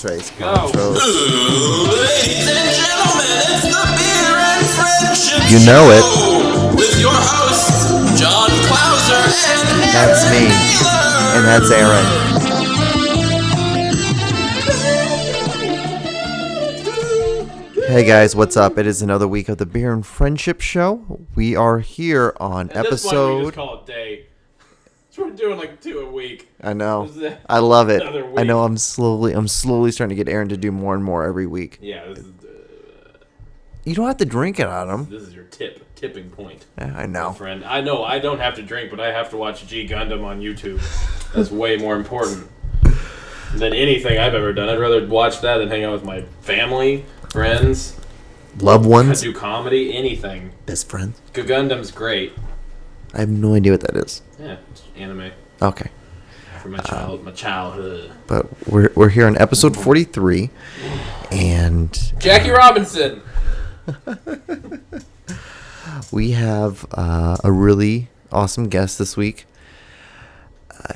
Trace. Go. Ladies and gentlemen, it's the Beer and Friendship You know it. Show with your hosts, John Clauser and That's me. Taylor. And that's Aaron. Hey guys, what's up? It is another week of the Beer and Friendship Show. We are here on At this point, we episode... just call it day. So we're doing like 2 a week. I know. This is I love it. another week. I know I'm slowly starting to get Aaron to do more and more every week. Yeah, this is You don't have to drink it on him. this is your tipping point, Yeah, I my know. friend. I know I don't have to drink, but I have to watch G Gundam on YouTube. That's way more important than anything I've ever done. I'd rather watch that than hang out with my family, friends, Loved ones. do comedy, anything. Best friends. G Gundam's great. I have no idea what that is. Yeah, it's anime Okay. from my childhood. But we're here on episode 43. And... Jackie Robinson. we have a really awesome guest this week.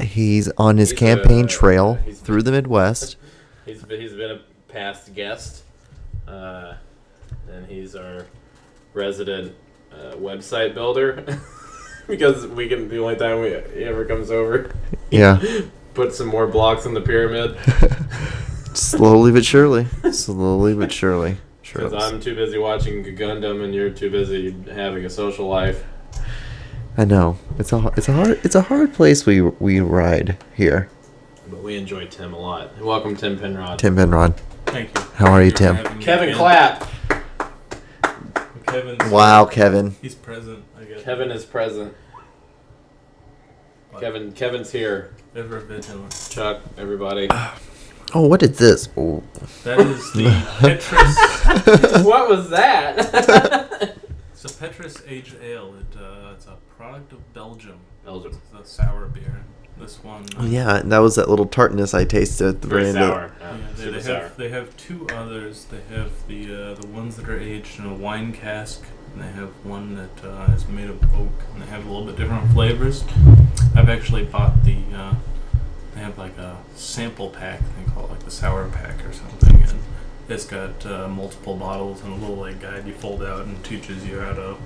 He's on his campaign trail through the Midwest. He's been a past guest, and he's our resident website builder. Because the only time he ever comes over, Yeah. put some more blocks in the pyramid. Slowly but surely. Slowly but surely. Because I'm too busy watching Gundam and you're too busy having a social life. I know. It's a hard place we ride here. But we enjoy Tim a lot. Welcome, Tim Penrod. Tim Penrod. Thank you. How are you, Tim? Kevin Clapp. Kevin's Wow, Kevin. He's present, I guess. Kevin is present. What? Kevin's here. Ever been him. Chuck, everybody. Oh, what is this? Oh. That is the Petrus. What was that? It's a Petrus aged ale. It's a product of Belgium. Belgium. It's a sour beer. This one. Oh, yeah, that was that little tartness I tasted at the very Very end. sour. Yeah, they have two others. They have the ones that are aged in a wine cask, and they have one that is made of oak, and they have a little bit different flavors. I've actually bought they have like a sample pack. They call it like the sour pack or something, and it's got multiple bottles and a little like guide you fold out and teaches you how to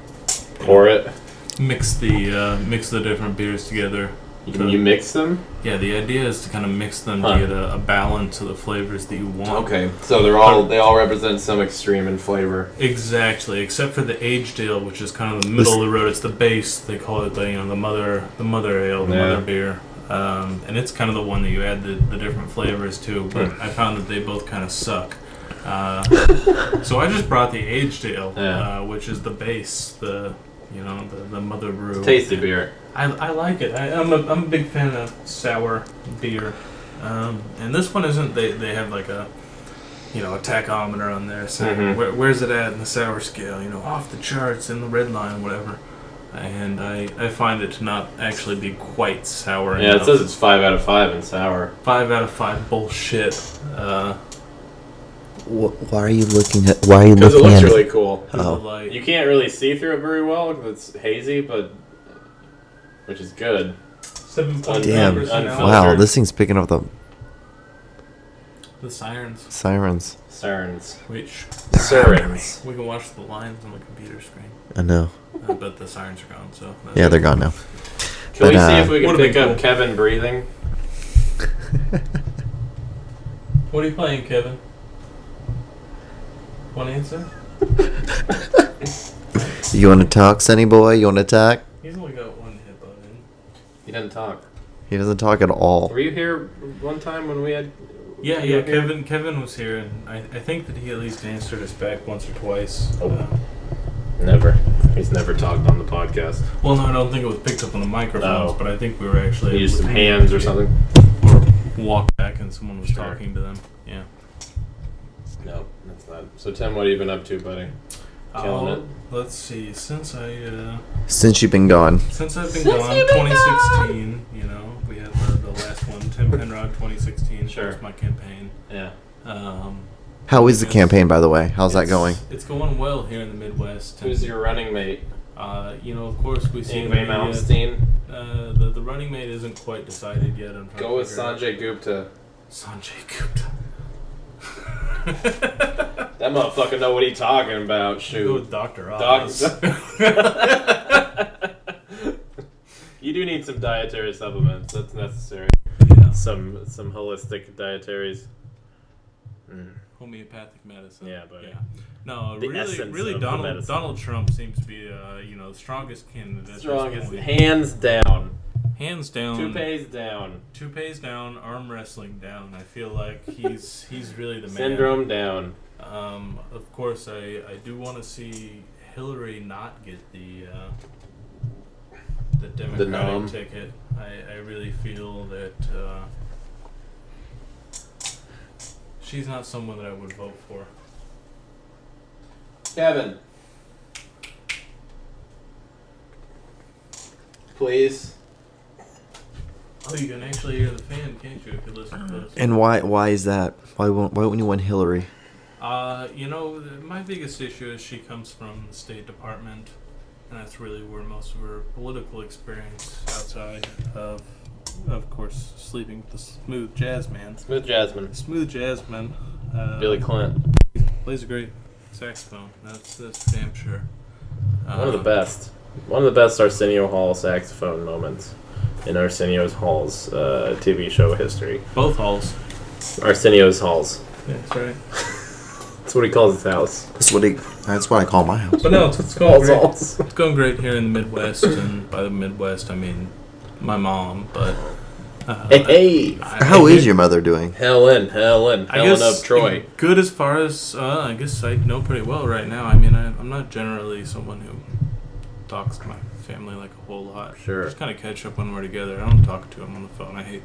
Pour it. mix the different beers together. Can you mix them? Yeah, the idea is to kind of mix them Huh. to get a balance of the flavors that you want. Okay, so they all represent some extreme in flavor. Exactly, except for the aged ale, which is kind of the middle of the road. It's the base. They call it the mother ale, the Yeah. mother beer, and it's kind of the one that you add the different flavors to. But I found that they both kind of suck. So I just brought the aged ale, which is the base, the mother brew. It's tasty beer. I like it. I'm a big fan of sour beer, and this one isn't. They have like a tachometer on there saying where's it at in the sour scale. Off the charts in the red line, whatever. And I find it to not actually be quite sour. Yeah, enough. it says it's 5 out of 5 in sour. 5 out of 5 bullshit. Why are you looking at? Why are you Because it looking looks at? really cool. Oh. Like, You can't really see through it very well because it's hazy, which is good. 7.9% Damn! Unfiltered. Wow, this thing's picking up the The sirens. sirens. Sirens. Which Sirens. we can watch the lines on the computer screen, I know. but the sirens are gone. So Yeah, they're gone now. Can we But, see if we can would've been pick up cool. Kevin breathing? What are you playing, Kevin? One answer? You want to talk, Sunny boy? You want to talk? He's only got one hit button. He doesn't talk. He doesn't talk at all. Were you here one time when we had... Yeah, you were here? Kevin was here, and I think that he at least answered us back once or twice. Oh. Never. He's never talked on the podcast. Well, no, I don't think it was picked up on the microphones, Oh. but I think we were actually... He used some able to hands or communicate. something? Or walk back and someone was Sure. talking to them. Yeah. No, that's not. So, Tim, what have you been up to, buddy? Killing it. Let's see. Since Since you've been gone. I've been gone, 2016, we had the last one, Tim Penrod 2016. Sure. That was my campaign. Yeah. How is the campain, by the way? How's that going? It's going well here in the Midwest. Who's your running mate? Of course we see Ingve Malmsteen? the running mate isn't quite decided yet. I'm trying Go to with figure out- Sanjay Gupta. Sanjay Gupta. That motherfucker know what he talking about. Go Shoot. with Dr. Oz. You do need some dietary supplements. That's necessary. Yeah. Some holistic dietaries. Homeopathic medicine. Yeah, buddy. Yeah. No, The essence really, of medicine. Donald Trump seems to be, the strongest candidate. at this Strongest, point. hands down. Hands down. Toupees down. Toupees down. Arm wrestling down. I feel like he's really the man. Syndrome down. Of course, I do want to see Hillary not get the Democratic ticket. I really feel that she's not someone that I would vote for. Kevin. Please. Oh, you can actually hear the fan, can't you, if you listen to this? And why is that? Why wouldn't you want Hillary? My biggest issue is she comes from the State Department, and that's really where most of her political experience outside of course, sleeping with the smooth jazz man. Smooth Jasmine. Smooth jazz man. Billy Clint. Plays a great saxophone. That's damn sure. One of the best. One of the best Arsenio Hall saxophone moments in Arsenio's Hall's TV show history. Both halls. Arsenio's Halls. Yeah, that's right. That's what he calls his house. That's what I call my house. But no, it's going great. Halls. It's going great here in the Midwest, and by the Midwest I mean my mom. But Hey. How is your mother doing? Helen I guess of Troy. Good as far as I guess I know pretty well right now. I mean, I'm not generally someone who talks to my family like a whole lot. Sure. Just kind of catch up when we're together. I don't talk to them on the phone. I hate.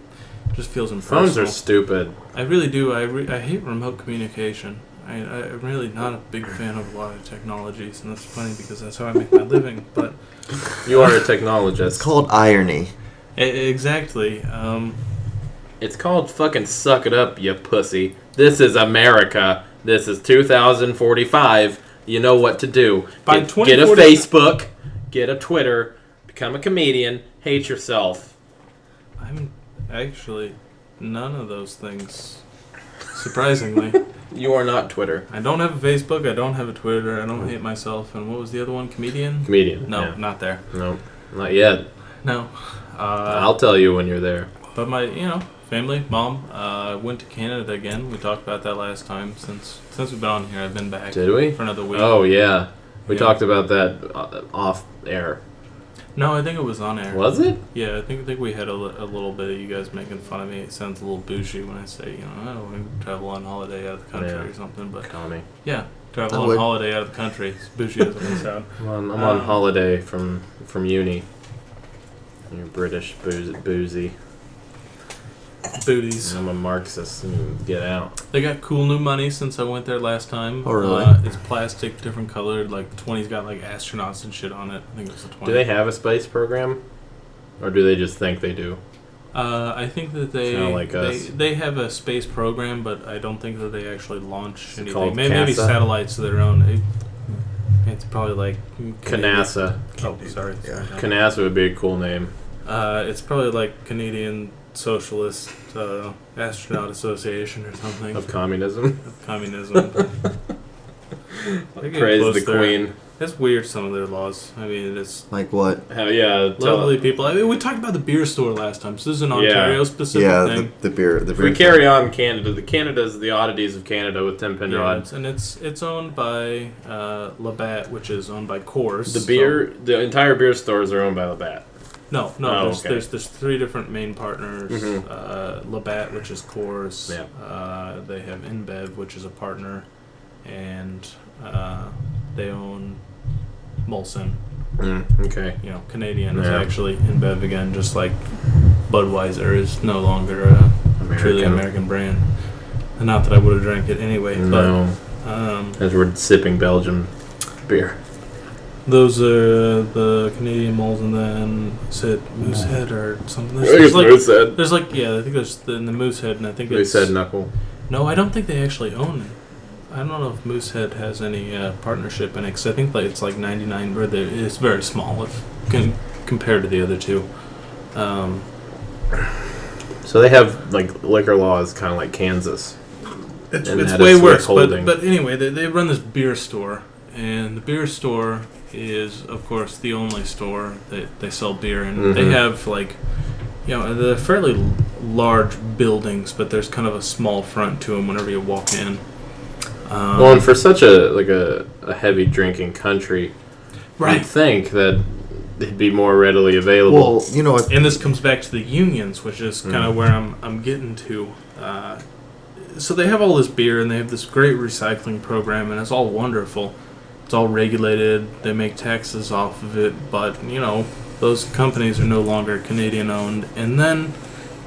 Just feels impersonal. Phones are stupid. I really do. I hate remote communication. I'm really not a big fan of a lot of technologies, and that's funny because that's how I make my living. But You are a technologist. It's called irony. Exactly. It's called fucking suck it up, you pussy. This is America. This is 2045. You know what to do. By Get a Facebook. Get a Twitter. Become a comedian. Hate yourself. I'm actually none of those things. Surprisingly. You are not Twitter. I don't have a Facebook, I don't have a Twitter, I don't hate myself, and what was the other one? Comedian? Comedian. No, yeah. not there. No, not yet. No. I'll tell you when you're there. But my, family, mom, went to Canada again. We talked about that last time. Since we've been on here, I've been back. Did we? For another week. Oh, yeah. We Yeah. talked about that off air. No, I think it was on air. Was it? Yeah, I think we had a little bit of you guys making fun of me. It sounds a little bougie when I say, we travel on holiday out of the country or something. But Call me. yeah, travel on holiday out of the country. As bougie as it may sound. I'm on holiday from uni. You're British boozy. Booties. I'm a Marxist. Get out. They got cool new money since I went there last time. Oh, really? It's plastic, different colored. Like the 20's got like astronauts and shit on it. I think it was the 20. Do they have a space program? Or do they just think they do? I think that Kinda like us. they have a space program, but I don't think that they actually launch anything. called Maybe CASA? satellites of their own. It's probably like CANASA. Oh, sorry. Yeah. CANASA would be a cool name. It's probably like Canadian Socialist Astronaut Association or something. Of communism. Of communism. They get Praise close the there. Queen. It's weird, some of their laws. I mean, it's Like what? Hell yeah. lovely people. I mean, we talked about the beer store last time, so this is an Ontario-specific Yeah, thing. the beer. If we carry on Canada, Canada's the oddities of Canada with Tim Penrod. Yeah, and it's owned by Labatt, which is owned by Coors. The entire beer stores are owned by Labatt. No. Oh, okay. There's three different main partners. Mhm. Labatt, which is Coors. Yeah. They have InBev, which is a partner, and they own Molson. Okay. Canadian is Yeah. actually InBev again, just like Budweiser is no longer a truly American brand. And not that I would have drank it anyway, No. but As we're sipping Belgian beer. those are the Canadian malls, and then is it Moosehead or something? I think it's Moosehead. There's like, I think there's in the Moosehead, and I think it's Moosehead Knuckle. No, I don't think they actually own it. I don't know if Moosehead has any partnership in it, because I think it's like 99, where it's very small compared to the other two. So they have like liquor laws kind of like Kansas. It's way worse. But anyway, they run this beer store, and the beer store is, of course, the only store that they sell beer in. Mm-hmm. They have they're fairly large buildings, but there's kind of a small front to them whenever you walk in. And for such a heavy drinking country, right, you'd think that it'd be more readily available. Well, and this comes back to the unions, which is kind of where I'm getting to. So they have all this beer, and they have this great recycling program, and it's all wonderful. It's all regulated. They make taxes off of it, but those companies are no longer Canadian owned, and then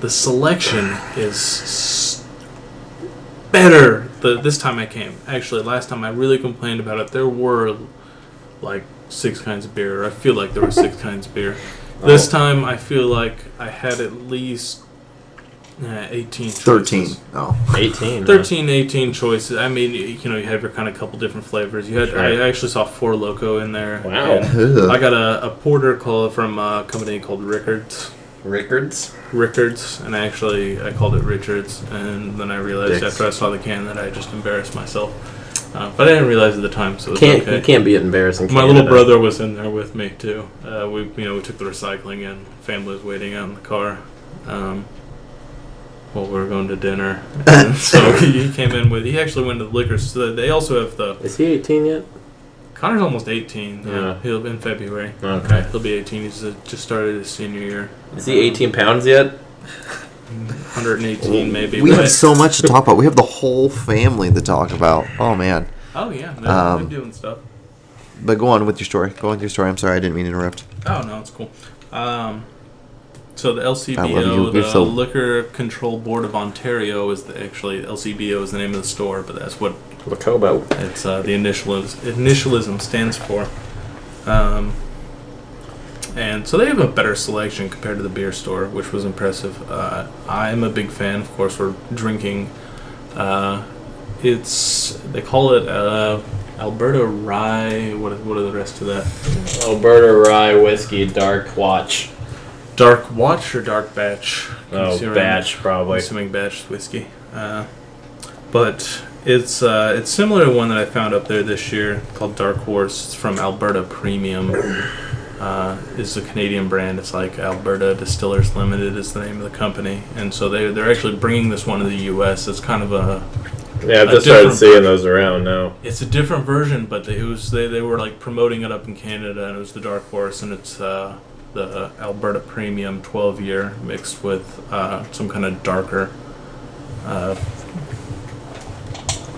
the selection is better. This time I came. Actually, last time I really complained about it. There were like 6 kinds of beer. I feel like there were 6 kinds of beer. This time I feel like I had at least 18 choices. 13. Oh. 18. 13, 18 choices. I mean, you have your kind of couple different flavors. I actually saw 4 Loco in there. Wow. I got a porter from a company called Rickards. Rickards, and I called it Richards, and then I realized after I saw the can that I just embarrassed myself. But I didn't realize at the time, so it's okay. You can't be embarrassing. My little brother was in there with me too. We took the recycling in. Family was waiting out in the car while we were going to dinner. And so he came in with. He actually went to the liquor store. They also have the. Is he 18 yet? Connor's almost 18. Yeah. He'll be in February. Okay. He'll be 18. He's just started his senior year. Is he 18 pounds yet? 118 maybe. We have so much to talk about. We have the whole family to talk about. Oh, man. Oh, yeah. They're doing stuff. But go on with your story. I'm sorry. I didn't mean to interrupt. Oh, no. It's cool. So the LCBO, the Liquor Control Board of Ontario, LCBO is the name of the store, but that's what Lacobo. It's the initialism stands for. And so they have a better selection compared to the beer store, which was impressive. I'm a big fan. Of course, we're drinking. They call it Alberta Rye. What are the rest of that? Alberta Rye Whiskey Dark Watch. Dark Watch or Dark Batch? Batch probably. I'm assuming Batch whiskey. But it's similar to one that I found up there this year called Dark Horse. It's from Alberta Premium. It's a Canadian brand. It's like Alberta Distillers Limited is the name of the company, and so they're actually bringing this one to the U.S. It's kind of a I've just started seeing those around now. It's a different version, but they were like promoting it up in Canada, and it was the Dark Horse, and it's the Alberta Premium 12-year mixed with some kind of darker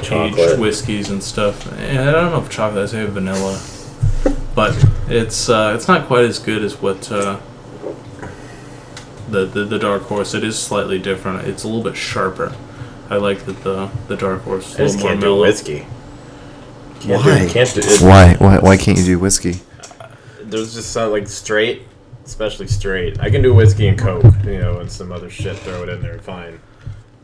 aged whiskeys and stuff. And I don't know if chocolate. I say vanilla. But it's not quite as good as what the Dark Horse. It is slightly different. It's a little bit sharper. I like that the Dark Horse is a little more mellow. Do whiskey. Why can't you do whiskey? There's just like straight, especially straight. I can do whiskey and Coke, and some other shit. Throw it in there, fine.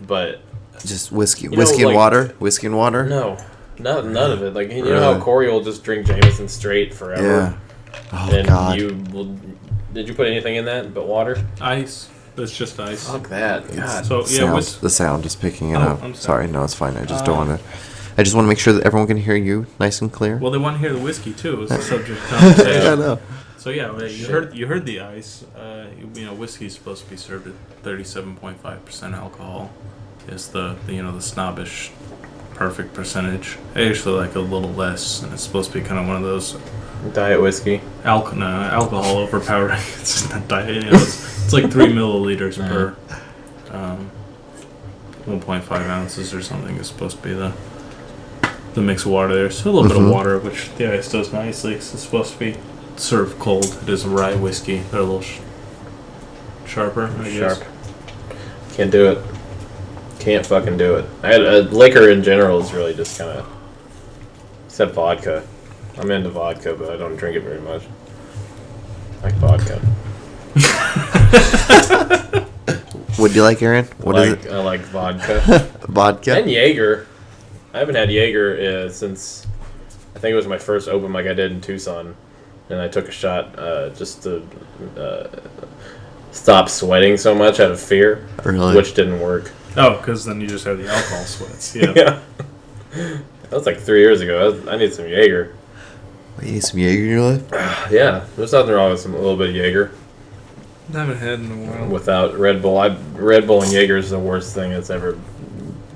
But just whiskey and water. Whiskey and water. No. None of it. Like, know how Corey will just drink Jameson straight forever? Yeah. Oh, and God. Did you put anything in that but water? Ice. It's just ice. Fuck that. God. So, the sound is picking it up. I'm sorry. No, it's fine. I just don't want to. I just want to make sure that everyone can hear you nice and clear. Well, they want to hear the whiskey, too. It's the subject of conversation. I know. So, you heard the ice. Whiskey's supposed to be served at 37.5% alcohol. Is the snobbish perfect percentage. I usually like a little less, and it's supposed to be kind of one of those diet whiskey. Alcohol overpowering. It's not diet. It's like 3 milliliters per 1.5 ounces or something is supposed to be the mix of water there. So a little bit of water, which the ice does nicely. It's supposed to be served cold. It is a rye whiskey. They're a little sharper, I guess. Sharp. Can't do it. Can't fucking do it. Liquor in general is really just kind of, except vodka. I'm into vodka, but I don't drink it very much. I like vodka. What do you like, Aaron? What is it? I like vodka. Vodka? And Jaeger. I haven't had Jaeger since, I think it was my first open mic I did in Tucson. And I took a shot just to stop sweating so much out of fear. Really? Which didn't work. Oh, because then you just have the alcohol sweats. Yeah. Yeah. That was like 3 years ago. I need some Jaeger. You need some Jaeger in your life? Yeah, there's nothing wrong with a little bit of Jaeger. I haven't had in a while. Without Red Bull, Red Bull and Jaeger is the worst thing that's ever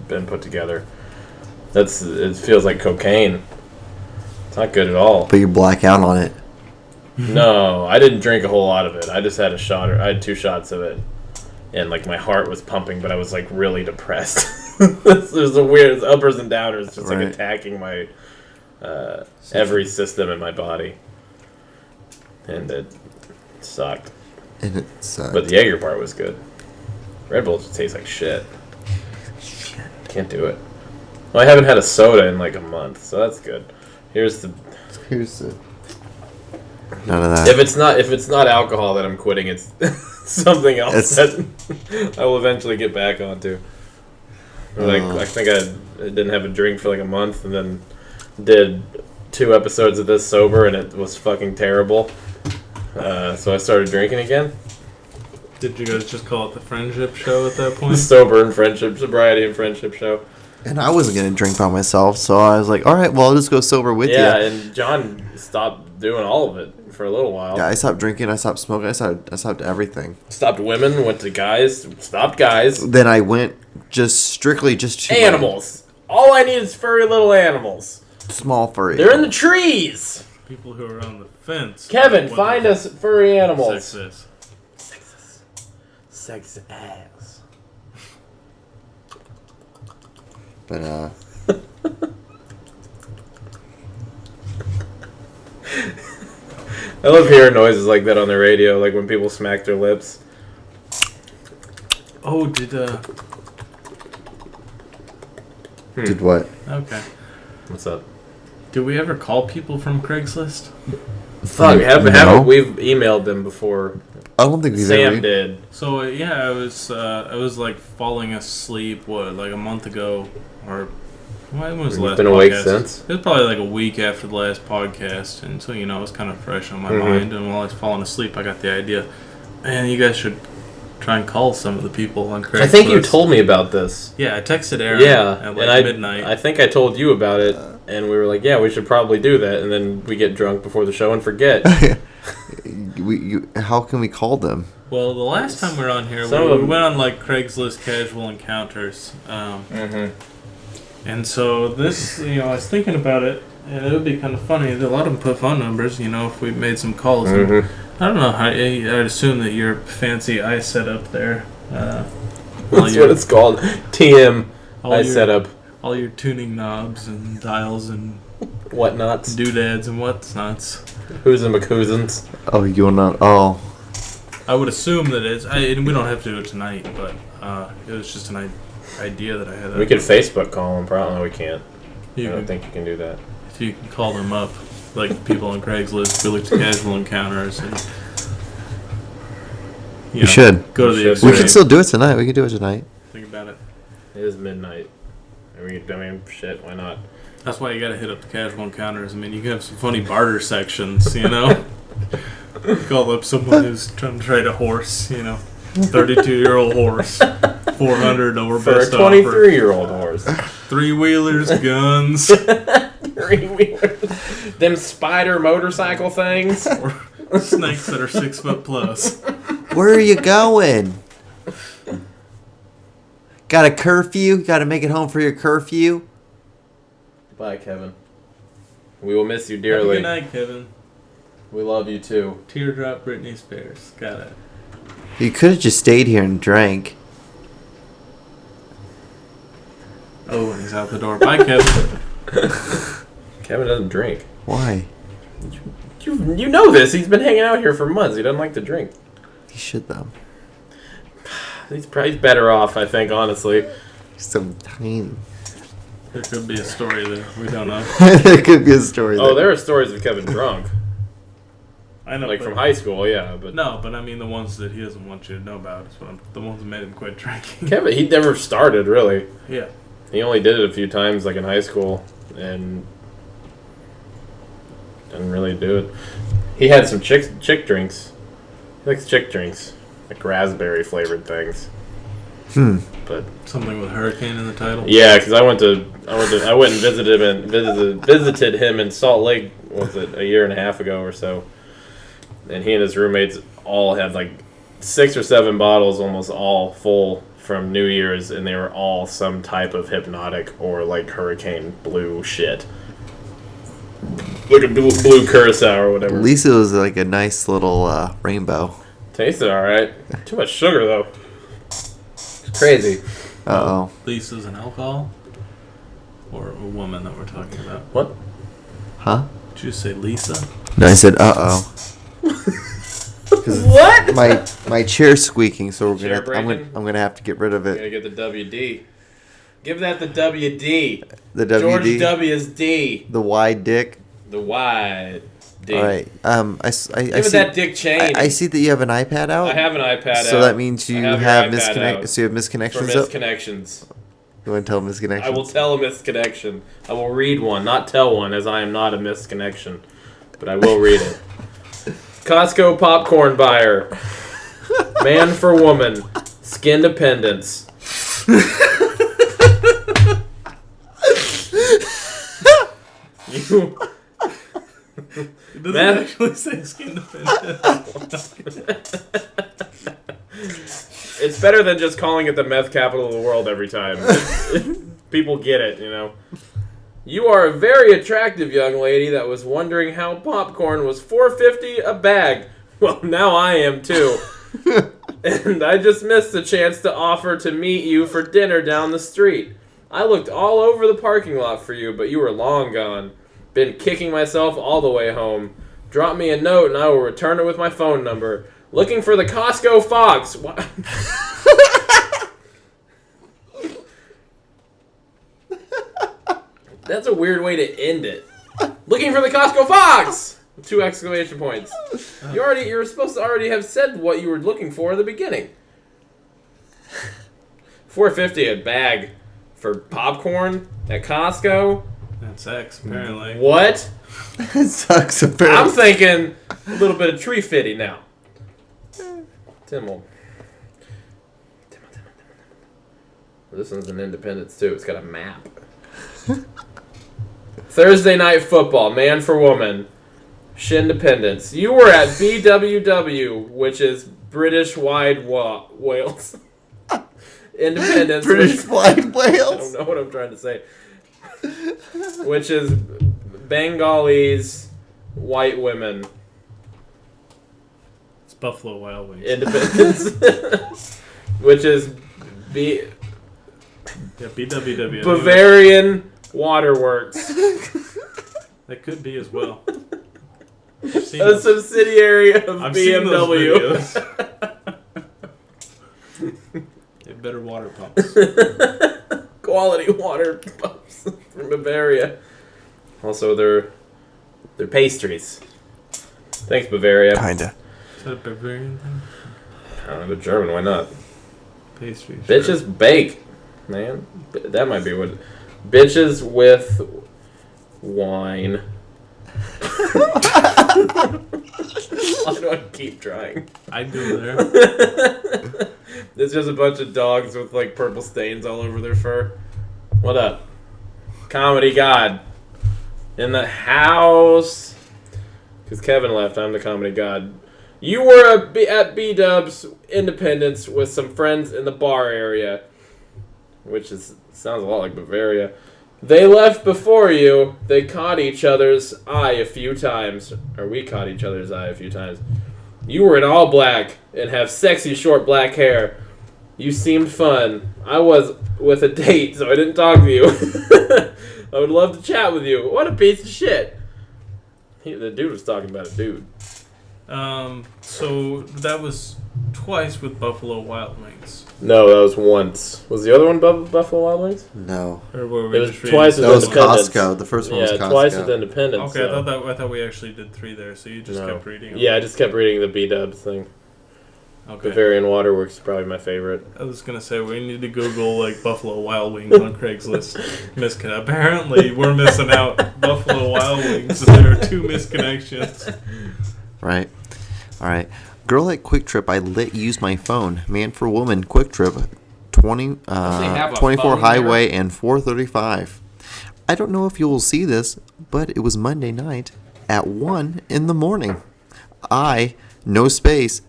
been put together. It feels like cocaine. It's not good at all. But you black out on it. No, I didn't drink a whole lot of it. I just had I had 2 shots of it, and like my heart was pumping, but I was like really depressed. There's a weird uppers and downers, just like attacking my every system in my body, and it sucked. And it sucked. But the Jaeger part was good. Red Bull just tastes like shit. Can't do it. Well, I haven't had a soda in like a month, so that's good. Here's the. None of that. If it's not alcohol that I'm quitting, it's something else that I will eventually get back onto. Like I think I didn't have a drink for like a month, and then did 2 episodes of this sober, and it was fucking terrible. So I started drinking again. Did you guys just call it the friendship show at that The point? sobriety and friendship show. And I wasn't going to drink by myself, so I was like, all right, well, I'll just go sober with you. Yeah, and John stopped doing all of it for a little while. Yeah, I stopped drinking, I stopped smoking, I stopped everything. Stopped women, went to guys, stopped guys. Then I went strictly to Animals. All I need is furry little animals. Small furry. They're in the trees. People who are on the fence. Kevin, find us furry animals. Sex Sex ass. But, I love hearing noises like that on the radio, like when people smack their lips. Oh, Did what? Okay. What's up? Did we ever call people from Craigslist? Fuck, No. we've emailed them before. I don't think we've Sam ever... did. So yeah, I was like falling asleep. What, like a month ago, or when was the last? Been podcast? awake since? It was probably like a week after the last podcast, and so it was kind of fresh on my mind. And while I was falling asleep, I got the idea, man, you guys should try and call some of the people on Craigslist. I think you told me about this. Yeah, I texted Aaron. Yeah, at like midnight. I think I told you about it, and we were like, yeah, we should probably do that. And then we get drunk before the show and forget. How can we call them? Well, the last time we were on here, we went on like Craigslist casual encounters. And so this, I was thinking about it, and it would be kind of funny. A lot of them put phone numbers, if we made some calls. And I don't know. I'd assume that your fancy iSetup there. That's what it's called. TM iSetup. All your tuning knobs and dials and whatnots, doodads and whatnots. Who's and McCousins. Oh, you're not... Oh. I would assume that it's... and we don't have to do it tonight, but it was just an idea that I had. We could Facebook call them. Probably we can't. I don't think you can do that. If you can call them up, like people on Craigslist, we look to casual encounters, and you should go to the. We can still do it tonight. We can do it tonight. Think about it. It is midnight. Shit. Why not? That's why you gotta hit up the casual encounters. I mean, you can have some funny barter sections. Call up someone who's trying to trade a horse. 32-year-old horse, 400 over for best a 23-year-old horse. 3-wheelers, guns, 3-wheelers, them spider motorcycle things, or snakes that are 6 foot plus. Where are you going? Got a curfew? Got to make it home for your curfew? Bye, Kevin. We will miss you dearly. Good night, Kevin. We love you too. Teardrop Britney Spears. Got it. You could have just stayed here and drank. Oh, and he's out the door. Bye, Kevin. Kevin doesn't drink. Why? You know this. He's been hanging out here for months. He doesn't like to drink. He should, though. He's better off, I think, honestly. He's so tiny. There could be a story there. We don't know. There could be a story there. Oh, there are stories of Kevin drunk. I know. Like from high school, yeah. But no, but I mean the ones that he doesn't want you to know about. The ones that made him quit drinking. Kevin, he never started, really. Yeah. He only did it a few times, like in high school, and didn't really do it. He had some chick drinks. He likes chick drinks, like raspberry flavored things. but Something with hurricane in the title. yeah, because I went and visited him in Salt Lake. Was it a year and a half ago or so? And he and his roommates all had like 6 or 7 bottles, almost all full from New Year's, and they were all some type of hypnotic or like hurricane blue shit. Like a blue curacao or whatever. At least it was like a nice little rainbow. Tasted alright. Too much sugar though. It's crazy. Uh-oh. Lisa's an alcohol? Or a woman that we're talking about? What? Huh? Did you say Lisa? No, I said uh-oh. What? My chair's squeaking, so Chair I'm gonna have to get rid of You it. gotta get the WD. Give that the WD. The WD. George W.'s D. The wide dick. The wide D. All right. I Give see, it that Dick Cheney. I see that you have an iPad out. I have an iPad out. So that means you have your iPad out So you have misconnections for up. misconnections. You want to tell misconnections? I will tell a misconnection. I will read one, not tell one, as I am not a misconnection. But I will read it. Costco popcorn buyer. Man for woman. Skin dependence. You. It doesn't actually say skin dependent. It's better than just calling it the meth capital of the world every time. People get it, you know. You are a very attractive young lady that was wondering how popcorn was $4.50 a bag. Well, now I am too. And I just missed the chance to offer to meet you for dinner down the street. I looked all over the parking lot for you, but you were long gone. Been kicking myself all the way home. Drop me a note and I will return it with my phone number. Looking for the Costco Fox. That's a weird way to end it. Looking for the Costco Fox! 2 exclamation points. You're supposed to already have said what you were looking for in the beginning. $4.50 a bag for popcorn at Costco. That's X, apparently. What? That sucks. Apparently. I'm thinking a little bit of tree fitty now. Timmel. This one's an Independence too. It's got a map. Thursday night football, man for woman. Shindependence. You were at BWW, which is British Wide Wales. Independence. British Wide I Wales. don't know what I'm trying to say. Which is Bengalis, white women. It's Buffalo Wild Wings. Independence. Which is BWW. Bavarian Waterworks. That could be as well. A subsidiary of I've seen those BMW. videos. They have better water pumps. Quality water pumps from Bavaria. Also, their pastries. Thanks, Bavaria. Kinda. Is that a Bavarian thing? I don't know, they're German. Why not? Pastries. Bitches bake, man. That might be what. Bitches with wine. Why do I keep trying? I'd go there. There's just a bunch of dogs with like purple stains all over their fur. What up? Comedy God. In the house. Because Kevin left, I'm the comedy god. You were at B-Dub's Independence with some friends in the bar area. Which sounds a lot like Bavaria. They left before you. They caught each other's eye a few times. Or we caught each other's eye a few times. You were in all black and have sexy short black hair. You seemed fun. I was with a date, so I didn't talk to you. I would love to chat with you. What a piece of shit. The dude was talking about a dude. So that was twice with Buffalo Wild Wings. No, that was once. Was the other one Buffalo Wild Wings? No. Or were we It was just twice reading- That was Independence. Costco. The first one was Costco. Twice with Independence. Okay, so. I thought we actually did 3 there, so you just kept reading them. Yeah, I just kept reading the B-Dubs thing. Okay. Bavarian Waterworks is probably my favorite. I was gonna say we need to Google like Buffalo Wild Wings on Craigslist. Apparently, we're missing out. Buffalo Wild Wings. There are 2 misconnections. Right. All right. Girl at Quick Trip, I use my phone. Man for woman, Quick Trip, have a 24 phone highway here? and 435. I don't know if you will see this, but it was Monday night at 1 in the morning. I, no space,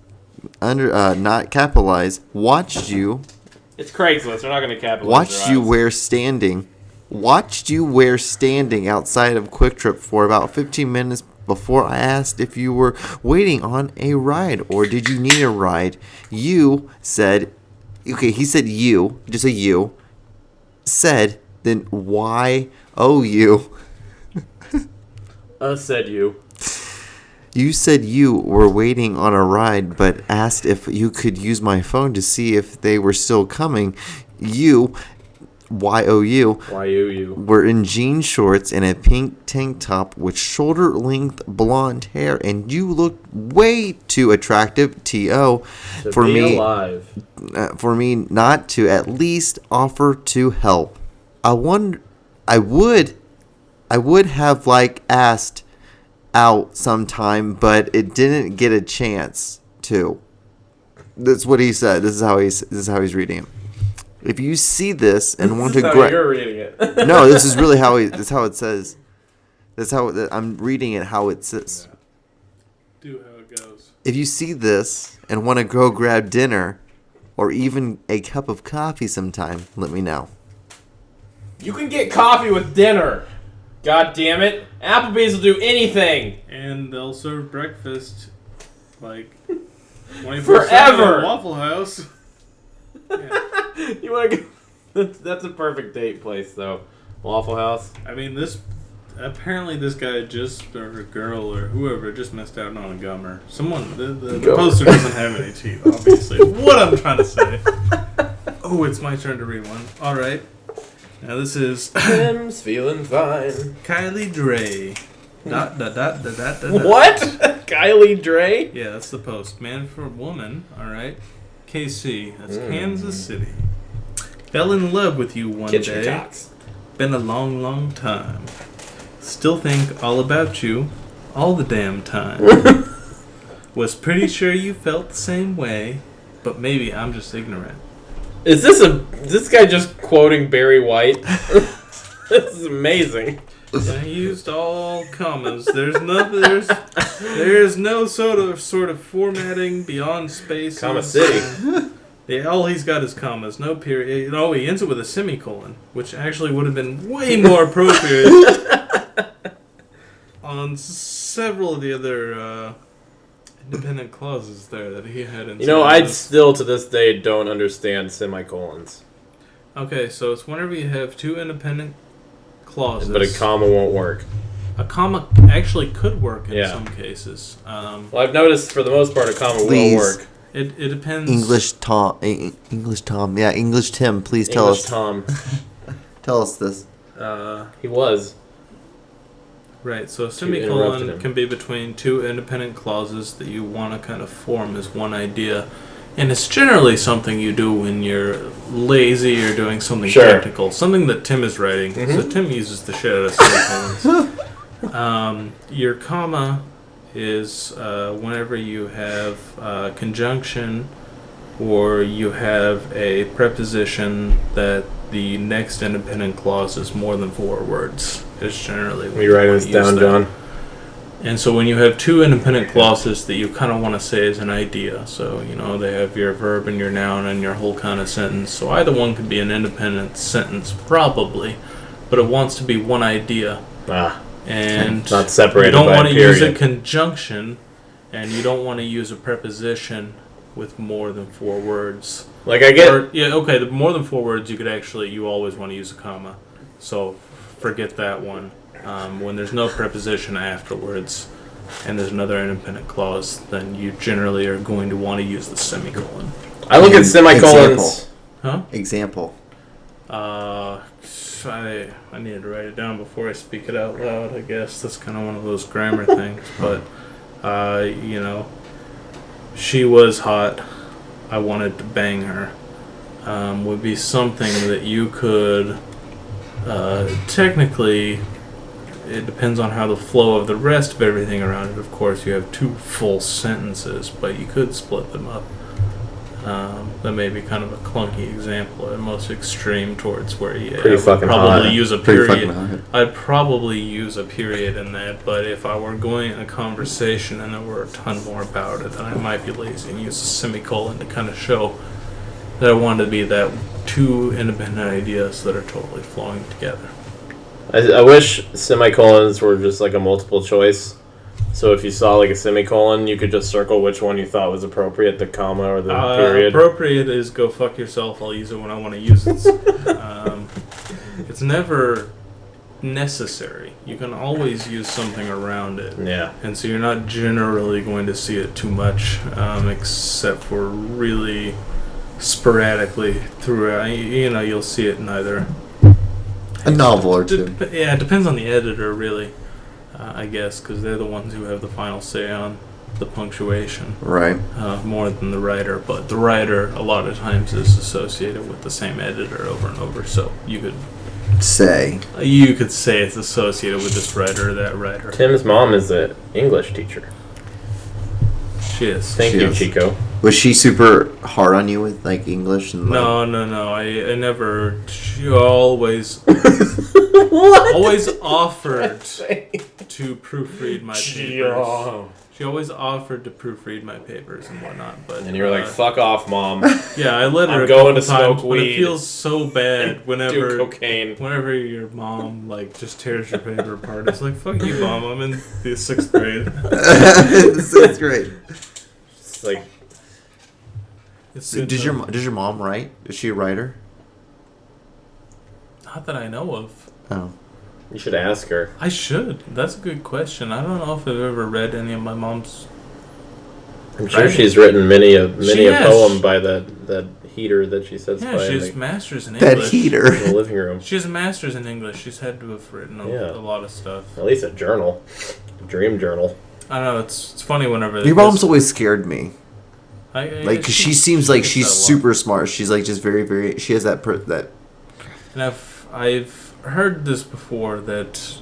not capitalized, watched you. It's Craigslist. They're not going to capitalize. Watched you where standing outside of Quick Trip for about 15 minutes before I asked if you were waiting on a ride or did you need a ride. You said, okay, he said you, just a you, said, then why oh you? Said you. You said you were waiting on a ride, but asked if you could use my phone to see if they were still coming. You, Y-O-U, were in jean shorts and a pink tank top with shoulder-length blonde hair, and you looked way too attractive, T.O., for me not to at least offer to help. I would have asked out sometime, but it didn't get a chance to. That's what he said. This is how he's reading it. If you see this and want to grab, you're reading it. No, this is really how that's how it says. That's how I'm reading it. How it says. Do how it goes. If you see this and want to go grab dinner, or even a cup of coffee sometime, let me know. You can get coffee with dinner. God damn it. Applebee's will do anything. And they'll serve breakfast 24/7 forever at Waffle House. Yeah. You want to go? That's a perfect date place, though. Waffle House. I mean, apparently this guy or a girl or whoever just missed out on a gummer. Someone, the poster doesn't have any teeth, obviously. What I'm trying to say. Oh, it's my turn to read one. All right. Now this is Tim's feeling fine. Kylie Dre. What? Kylie Dre? Yeah, that's the post. Man for woman. All right. KC. That's Kansas City. Fell in love with you one Kitchen day. talks. Been a long, long time. Still think all about you all the damn time. Was pretty sure you felt the same way, but maybe I'm just ignorant. Is this guy just quoting Barry White? This is amazing. I used all commas. There's no sort of formatting beyond spaces. Comma City. Yeah, all he's got is commas, no period. No, he ends it with a semicolon, which actually would have been way more appropriate on several of the other independent clauses there that he had in. I still to this day don't understand semicolons. Okay, so it's whenever you have two independent clauses. But a comma won't work. A comma actually could work in some cases. Well, I've noticed for the most part a comma will work. It depends. English Tom. Yeah, English Tim. Please tell us. Tom. Tell us this. He was. Right, so a semicolon can be between two independent clauses that you want to kind of form as one idea. And it's generally something you do when you're lazy or doing something technical. Something that Tim is writing. So Tim uses the shit out of semicolons. Your comma is whenever you have a conjunction or you have a preposition that the next independent clause is more than 4 words. Is generally when you writing this down, John? And so when you have two independent clauses that you kind of want to say as an idea, so they have your verb and your noun and your whole kind of sentence. So either one could be an independent sentence, probably, but it wants to be one idea. And not separated. You don't want to use a conjunction, and you don't want to use a preposition with more than 4 words. The more than 4 words you always want to use a comma. So forget that one. When there's no preposition afterwards and there's another independent clause, then you generally are going to want to use the semicolon. I look at semicolons. Example. I needed to write it down before I speak it out loud. I guess that's kind of one of those grammar things. But, she was hot. I wanted to bang her. Would be something that you could technically. It depends on how the flow of the rest of everything around it. Of course, you have 2 full sentences, but you could split them up. That may be kind of a clunky example, or most extreme towards where Pretty fucking probably hot. use a Pretty period. fucking hot. I'd probably use a period in that, but if I were going in a conversation and there were a ton more about it, then I might be lazy and use a semicolon to kind of show that I wanted to be that two independent ideas that are totally flowing together. I wish semicolons were just like a multiple choice. So if you saw like a semicolon, you could just circle which one you thought was appropriate, the comma or the period. Appropriate is go fuck yourself. I'll use it when I want to use it. It's never necessary. You can always use something around it. Yeah. And so you're not generally going to see it too much, except for really sporadically throughout. You'll see it in either A novel or two. Yeah, it depends on the editor, really. I guess, because they're the ones who have the final say on the punctuation. Right. More than the writer. But the writer, a lot of times, is associated with the same editor over and over. So you could say it's associated with this writer or that writer. Tim's mom is an English teacher. She is. Thank you, Chico. Was she super hard on you with like English and? No. I never. She always always offered to proofread my papers. She always offered to proofread my papers and whatnot, but and you were like, "Fuck off, mom." Yeah, I let her. I'm going to times, smoke weed. But it feels so bad whenever do cocaine. Whenever your mom like just tears your paper apart. It's like, "Fuck you, mom. I'm in the 6th grade." That's great. It's like. Does your mom write? Is she a writer? Not that I know of. Oh. You should ask her. I should. That's a good question. I don't know if I've ever read any of my mom's. I'm sure she's written many a has. poem by that heater that she sits by she in has masters in English. That heater. the living room. She has a master's in English. She's had to have written a lot of stuff. At least a journal. A dream journal. I don't know. It's funny whenever Your mom's always scared me. Like, cause she seems like she's super smart. She's like just very, very. She has that. And I've heard this before, that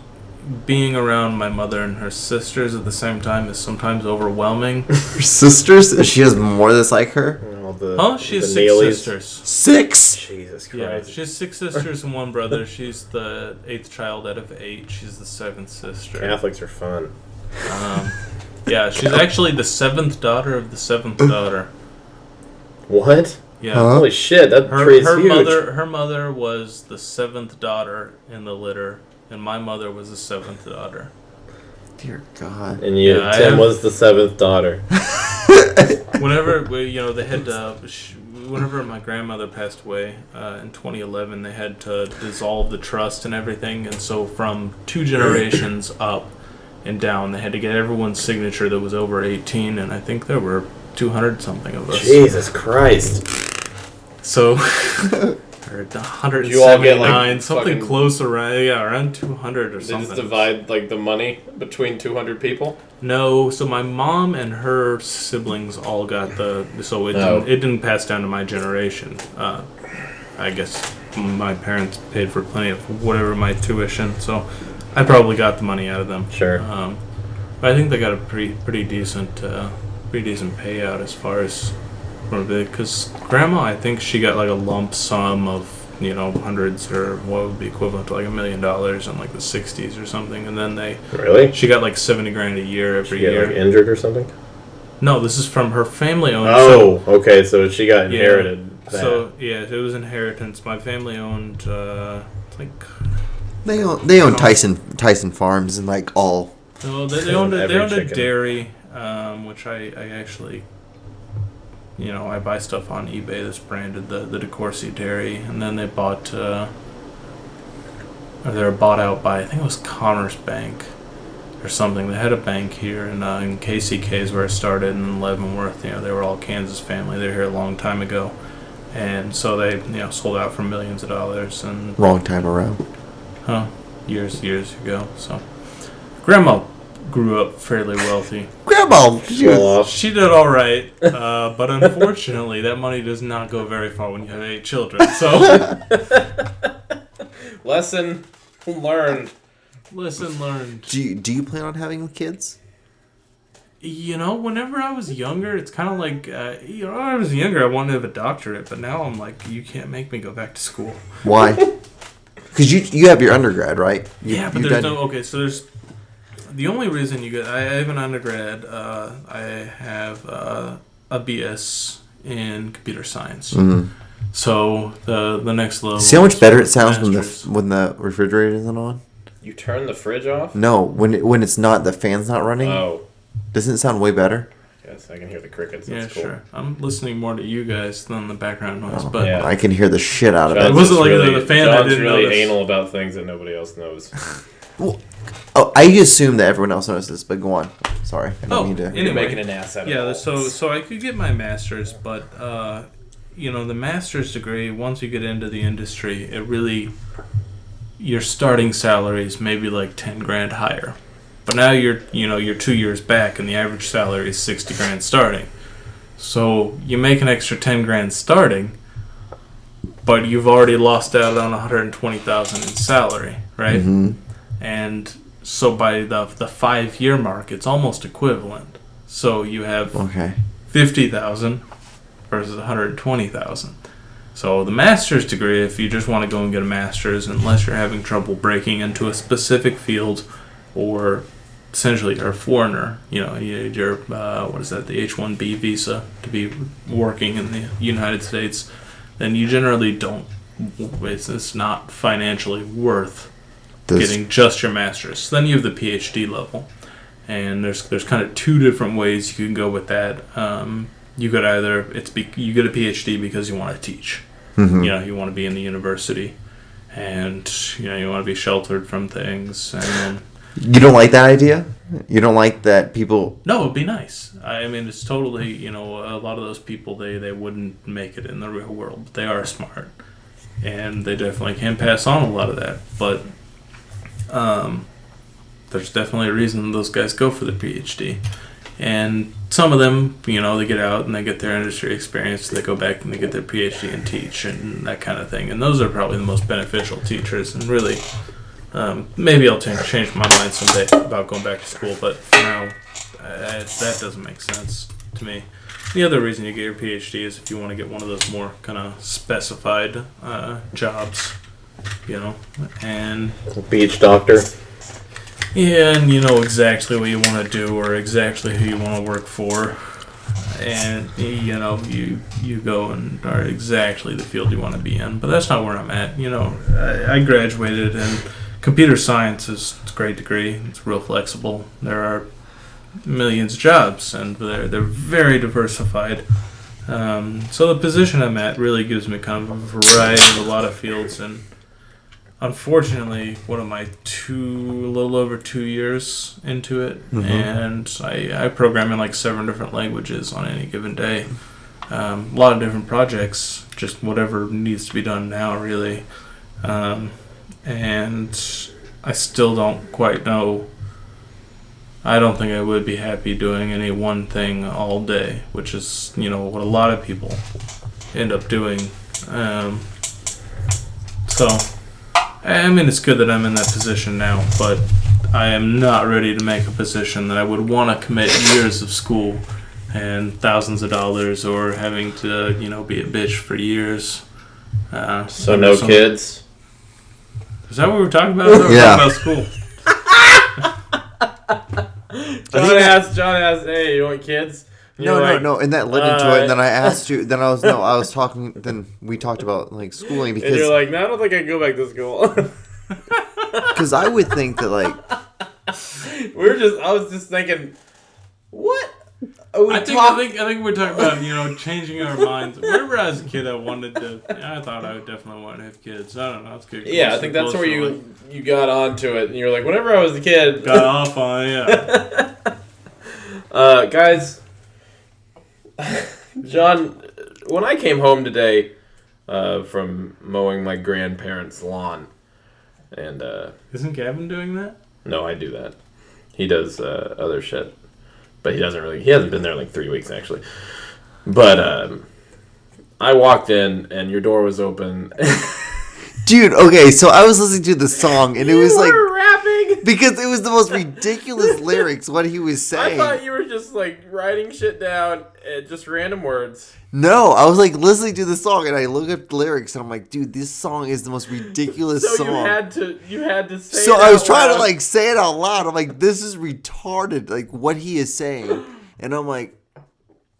being around my mother and her sisters at the same time is sometimes overwhelming. Her sisters? She has more that's like her? She has 6 sisters. 6? Jesus Christ. Yeah, she has 6 sisters and 1 brother. She's the 8th child out of 8. She's the 7th sister. Catholics are fun. Yeah, she's actually the 7th daughter of the 7th daughter. What? Yeah. Huh? Holy shit, that tree's huge. Her mother was the 7th daughter in the litter, and my mother was the 7th daughter. Dear God. And Tim was the 7th daughter. Whenever they had whenever my grandmother passed away in 2011, they had to dissolve the trust and everything, and so from 2 generations up and down, they had to get everyone's signature that was over 18, and I think there were 200 something of us. Jesus Christ. So, or 179, you all get, like, something fucking, close around 200 or they something. just divide like the money between 200 people? No, so my mom and her siblings all got it didn't pass down to my generation. I guess my parents paid for plenty of whatever my tuition, so I probably got the money out of them. Sure. But I think they got a pretty decent payout as far as because grandma, I think she got like a lump sum of hundreds, or what would be equivalent to like $1 million in like the 60s or something, and then she got like $70,000 a year every year. Like injured or something? No, this is from her family owned. Oh, okay, so she got inherited. Yeah. So yeah, it was inheritance. My family owned They own Tyson Farms and like all. No, they owned a dairy, which I actually, I buy stuff on eBay that's branded the DeCourcy Dairy, and then they bought, or they were bought out by, I think it was Commerce Bank or something. They had a bank here in KCK is where it started, in Leavenworth. They were all Kansas family. They were here a long time ago, and so they sold out for millions of dollars. And wrong time around. Years ago. So, Grandma grew up fairly wealthy. Grandma, she did all right, but unfortunately, that money does not go very far when you have 8 children. So, lesson learned. Lesson learned. Do you plan on having kids? Whenever I was younger, it's kind of like, when I was younger, I wanted to have a doctorate, but now I'm like, you can't make me go back to school. Why? Because you have your undergrad, right? But there's no, okay, so there's, the only reason you get, I have an undergrad, I have a BS in computer science. Mm-hmm. So the next level. See how much better it sounds when the refrigerator isn't on? You turn the fridge off? No, when it's not, the fan's not running. Oh. Doesn't it sound way better? Yes, I can hear the crickets. Yeah, That's cool. sure. I'm listening more to you guys than the background noise, Oh, but yeah. I can hear the shit out of it. It wasn't like the fan that John's didn't really notice. anal about things that nobody else knows. Well, I assume that everyone else knows this, but go on. Sorry, I didn't mean to. anyway. You're making an ass out of it. So I could get my master's, but the master's degree, once you get into the industry, it really, your starting salary is maybe like 10 grand higher. But now you're 2 years back and the average salary is 60 grand starting. So you make an extra 10 grand starting, but you've already lost out on 120,000 in salary, right? Mm-hmm. And so by the 5-year mark, it's almost equivalent. So you have 50,000 versus 120,000. So the master's degree, if you just want to go and get a master's, unless you're having trouble breaking into a specific field, or essentially you're a foreigner, you're what is that, the H-1B visa to be working in the United States, then you generally don't. It's not financially worth getting just your master's. So then you have the PhD level, and there's kind of two different ways you can go with that. You could either you get a PhD because you want to teach. Mm-hmm. You want to be in the university, and you want to be sheltered from things. And then, you don't like that idea? You don't like that people? No, it'd be nice. I mean, it's totally, a lot of those people, they wouldn't make it in the real world, but they are smart, and they definitely can pass on a lot of that. But there's definitely a reason those guys go for the PhD. And some of them, they get out and they get their industry experience, they go back and they get their PhD and teach and that kind of thing. And those are probably the most beneficial teachers. And really, maybe I'll change my mind someday about going back to school, but for now, that doesn't make sense to me. The other reason you get your PhD is if you want to get one of those more kind of specified jobs, and Beach doctor. yeah, and you know exactly what you want to do or exactly who you want to work for, and you go and are exactly the field you want to be in. But that's not where I'm at. I graduated in computer science. It's a great degree. It's real flexible. There are millions of jobs, and they're very diversified. So the position I'm at really gives me kind of a variety of a lot of fields, and unfortunately, what am I, a little over 2 years into it, and I program in like 7 different languages on any given day. A lot of different projects, just whatever needs to be done now, really. And I still don't quite know. I don't think I would be happy doing any one thing all day, which is, what a lot of people end up doing. So, I mean, it's good that I'm in that position now, but I am not ready to make a position that I would want to commit years of school and thousands of dollars, or having to, be a bitch for years. So no kids? Is that what we're talking about? Or Yeah. Talking about school? John asked, hey, you want kids? And you're like, No, and that led into it. And then I asked you. Then I was talking. Then we talked about like schooling and you're because like, no, I don't think I can go back to school. I would think that like I was just thinking, what? I think we're talking about changing our minds. Whenever I was a kid, I wanted to. I thought I would definitely want to have kids. I don't know. It's good. Yeah, I think that's where you got onto it, and you were like, whenever I was a kid, got off on guys. John, when I came home today from mowing my grandparents' lawn, and Isn't Gavin doing that? no, I do that. He does other shit, but he hasn't been there like 3 weeks actually. But I walked in and your door was open. Dude, okay, so I was listening to the song, and it was like... rapping? Because it was the most ridiculous lyrics, what he was saying. I thought you were just, like, writing shit down, just random words. No, I was, like, listening to the song, and I look up the lyrics, and I'm like, dude, this song is the most ridiculous So song. you had to say So it I was out trying to, loud. like, say it out loud. I'm like, this is retarded, like, what he is saying. And I'm like...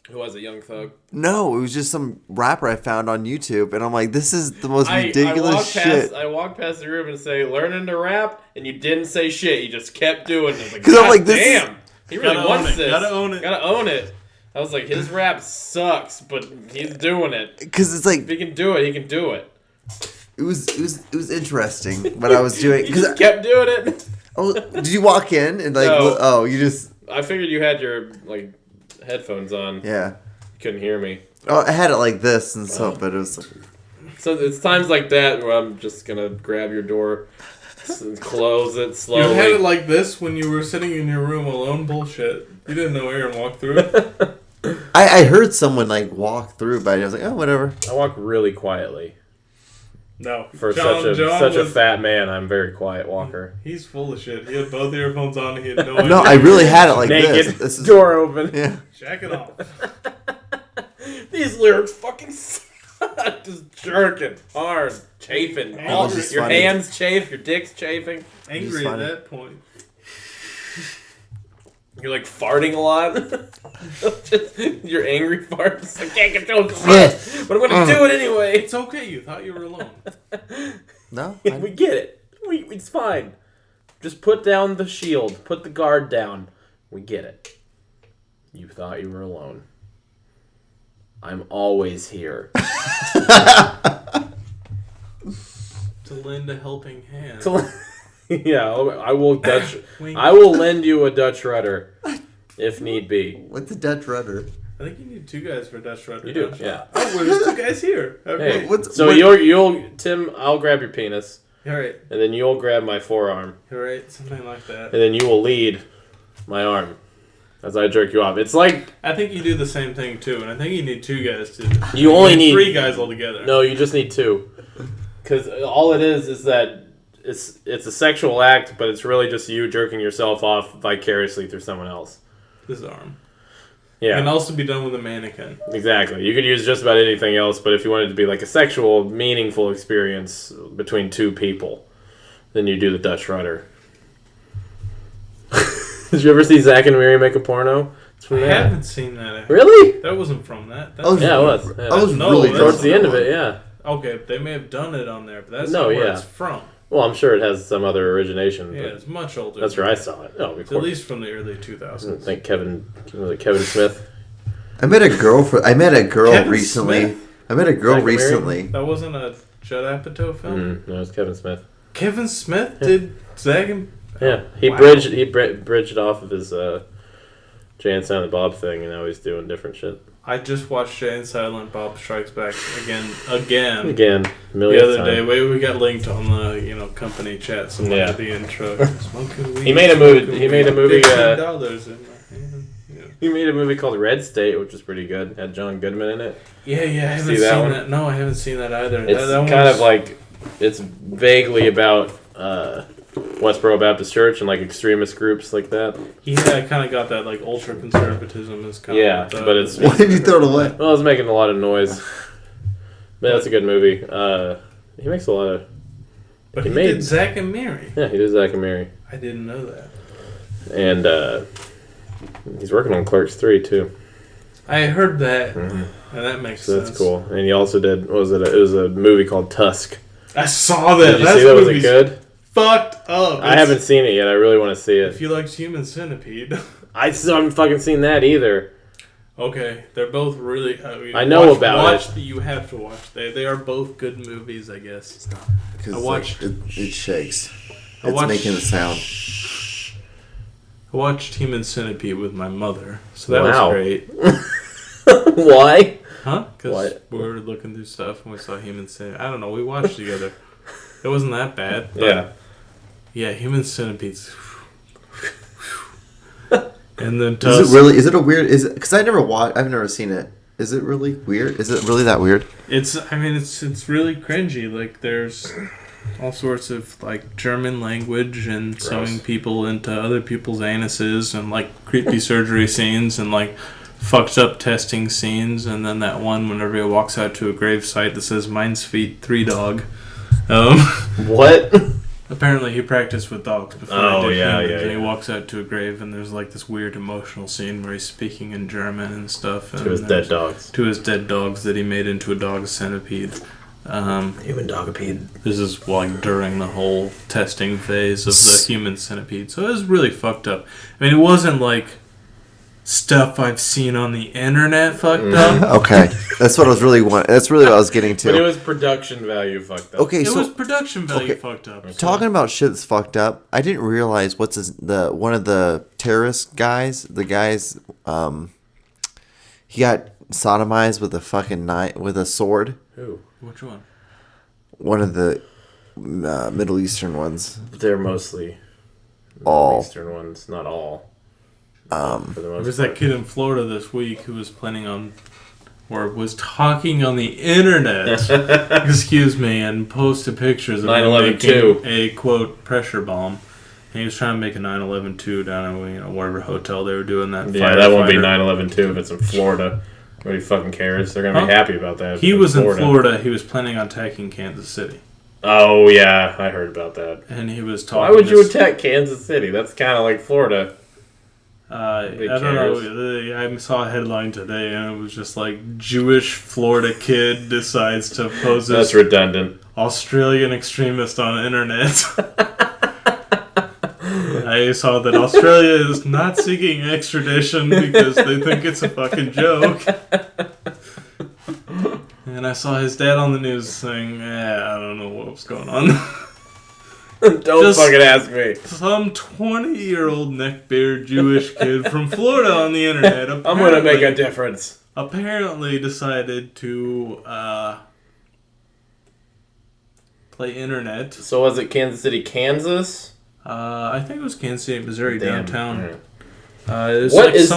Who was it, Young Thug? No, it was just some rapper I found on YouTube, and I'm like, this is the most ridiculous shit. I walked past the room and say, learning to rap, and you didn't say shit. You just kept doing it. Because I'm like, this damn, he really Gotta wants own it. this. Gotta own it. Gotta own it. I was like, his rap sucks, but he's doing it. Because it's like, If he can do it, he can do it. it was interesting what I was doing. He just kept doing it. Oh, did you walk in and like? No. Oh, you just I figured you had your like headphones on. yeah. You couldn't hear me. Oh, I had it like this and so, but it was like, So it's times like that where I'm just gonna grab your door, close it slowly. You had it like this when you were sitting in your room alone. Bullshit. You didn't know Aaron walked through it. I heard someone like walk through, but I was like, oh, whatever. I walk really quietly. No. For John such a was- fat man, I'm a very quiet walker. He's full of shit. He had both earphones on. And he had no idea. No, I really had it like Naked, this. This is door open. yeah. Jack it off. These lyrics fucking suck. Just jerking hard, chafing. That All, was just your funny. hands chafe, your dick's chafing. Angry at that point. You're like farting a lot. Just, your angry farts. I can't control shit, but I'm gonna do it anyway. It's okay. You thought you were alone. No, We get it. It's fine. Just put down the shield. Put the guard down. We get it. You thought you were alone. I'm always here. To lend a helping hand. Yeah, I will Dutch. Wink. I will lend you a Dutch rudder, if need be. what's the Dutch rudder? I think you need two guys for Dutch Rudder. You do, don't yeah. Oh, well, there's two guys here. Okay. Hey, What's- so what- you'll Tim. I'll grab your penis, All right. and then you'll grab my forearm, All right. Something like that. and then you will lead my arm as I jerk you off. It's like I think you do the same thing too, and I think you need two guys to. you only need three guys altogether. No, you just need two, because all it is that it's a sexual act, but it's really just you jerking yourself off vicariously through someone else. This arm. Yeah. It can also be done with a mannequin. Exactly. You could use just about anything else, but if you wanted it to be like a sexual, meaningful experience between two people, then you do the Dutch rudder. Did you ever see Zach and Miri make a porno? It's from I that. haven't seen that. Really? That wasn't from that. That I was, Yeah, it was. Yeah. I was No, really that's- Towards the end of it, yeah. Okay, they may have done it on there, but that's No, not where yeah. it's from. Well, I'm sure it has some other origination. Yeah, But it's much older. that's than where I that. saw it. Oh, of It's course. at least from the early I 2000s. think Kevin Smith. I met a girl Kevin recently. Smith? I met a girl Zach and Miri? recently. That wasn't a Judd Apatow film. No, it's Kevin Smith. Kevin Smith did Zach and Yeah, he Wow. bridged off of his Jay and Silent Bob thing, and now he's doing different shit. I just watched Jay and Silent Bob Strikes Back again, Again, the millionth other time. day. We got linked on the company chat. Someone Yeah. did the intro. Smoking weed, He made a movie- smoking he made a weed, movie, $15 in my hand. Yeah. He made a movie called Red State, which was pretty good. Had John Goodman in it. Yeah, I haven't See seen that one? that. No, I haven't seen that either. It's that kind one's- of like it's vaguely about Westboro Baptist Church and like extremist groups like that. I kind of got that like ultra conservatism is kind Yeah, of. but it's Why did you throw it away? well, it's making a lot of noise. But that's a good movie. He makes a lot of But he he made- did Zack and Miri. he did Zach and Miri, I didn't know that. and he's working on Clerks 3 too. I heard that, and that makes So sense. that's cool. And he also did what was it? It was a movie called Tusk. I saw that. Did you see that? Was it movie's good? Fucked up. I haven't seen it yet. I really want to see If it. you liked Human Centipede, I still haven't fucking seen that either. okay, they're both really. I know about it. You have to watch. They are both good movies, I guess. Because I watched- it shakes. I It's watched- making a sound. I watched Human Centipede with my mother, so that Wow. was great. Why? Huh? Because What? we were looking through stuff and we saw Human Centipede. I don't know. We watched together. It wasn't that bad. But Yeah. yeah, Human Centipedes. And then Is Tusk. it really? Is it a weird? Is it? Because I never watched. I've never seen it. Is it really weird? Is it really that weird? It's really cringy. Like, there's all sorts of, like, German language and Gross. sewing people into other people's anuses and, like, creepy surgery scenes and, like, fucked up testing scenes. And then that one whenever he walks out to a gravesite that says, "Mine's feet, 3 dog." What? Apparently he practiced with dogs before Oh, he did yeah, humans, yeah, and he yeah. walks out to a grave and there's like this weird emotional scene where he's speaking in German and stuff. And To his dead dogs. To his dead dogs that he made into a dog centipede. Human dogapede. This is like during the whole testing phase of the human centipede. So it was really fucked up. I mean, it wasn't like stuff I've seen on the internet fucked up. Okay, that's what I was really want. That's really what I was getting to. But it was production value fucked up. Okay, It so was production value fucked up. So. talking about shit that's fucked up, I didn't realize one of the terrorist guys, he got sodomized with a fucking knife with a sword. Who? Which one? One of the Middle Eastern ones. They're mostly All. Eastern ones, not all. For the There most was part. that kid in Florida this week who was planning on, or was talking on the internet, excuse me, and posted pictures of him 9/11-2. making a, quote, pressure bomb. And he was trying to make a 9/11-2 down in, whatever hotel they were doing that. Yeah, that won't be firefighter. 9/11-2 if it's in Florida. Nobody fucking cares. They're gonna be happy about that. He was in Florida. He was planning on attacking Kansas City. Oh yeah, I heard about that. And he was talking. Why would you attack Kansas City? That's kind of like Florida. I don't know. I saw a headline today, and it was just like Jewish Florida kid decides to pose That's as redundant. Australian extremist on the internet. I saw that Australia is not seeking extradition because they think it's a fucking joke. And I saw his dad on the news saying, I don't know what was going on. Don't Just- fucking ask me. Some 20-year-old neckbeard Jewish kid from Florida on the internet I'm gonna make a difference. apparently decided to play internet. So was it Kansas City, Kansas? I think it was Kansas City, Missouri, Damn. downtown. Alright. It was What like is-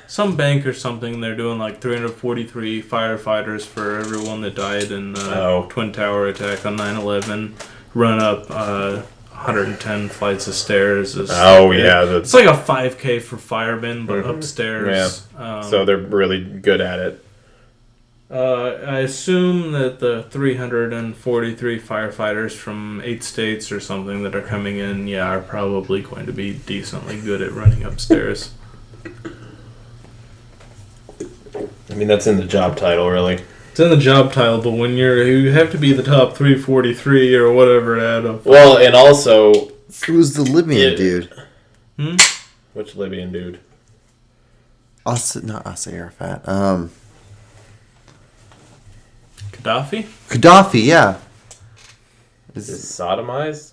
some bank or something. They're doing like 343 firefighters for everyone that died in the Twin Tower attack on 9/11. Run up 110 flights of stairs. It's That's like a 5K for firemen, but upstairs. so they're really good at it. I assume that the 343 firefighters from 8 states or something that are coming in, are probably going to be decently good at running upstairs. I mean, that's in the job title, really. It's in the job title, but when you have to be the top 343 or whatever out of. Well, and also, Who's the Libyan dude? which Libyan dude? Not Asa Arafat. Gaddafi? Gaddafi, yeah. Is sodomized?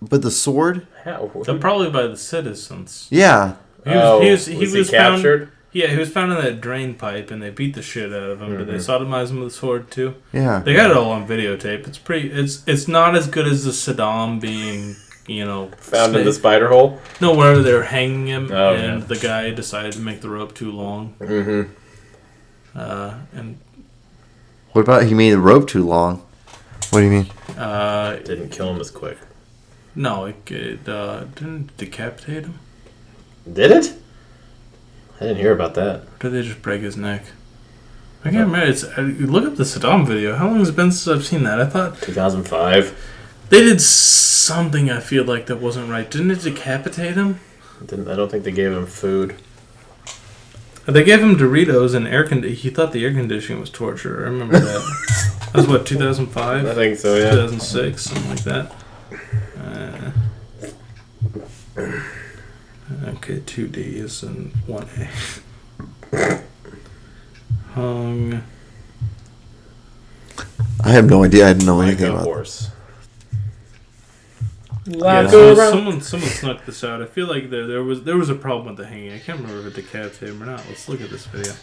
But the sword? How? They're probably by the citizens. Yeah. He was found. captured? Yeah, he was found in that drain pipe, and they beat the shit out of him. Did they sodomize him with a sword too? Yeah. They got it all on videotape. It's pretty. It's not as good as the Saddam being, Found in the spider hole? No, wherever they were hanging him, Oh, and yeah. the guy decided to make the rope too long. Mm-hmm. And What about he made the rope too long? What do you mean? Didn't kill him as quick. No, it didn't decapitate him. Did it? I didn't hear about that. Or did they just break his neck? I can't remember. Look up the Saddam video. How long has it been since I've seen that? I thought 2005. they did something. I feel like that wasn't right. Didn't it decapitate him? I don't think they gave him food. They gave him Doritos and he thought the air conditioning was torture. I remember that. That was what, 2005? I think so, yeah. 2006, something like that. Okay, 2 Ds and 1A. Hung. I have no idea. I didn't know Like anything a about horse. Yeah, Go around. someone snuck this out. I feel like there was a problem with the hanging. I can't remember if it decapitated him or not. Let's look at this video.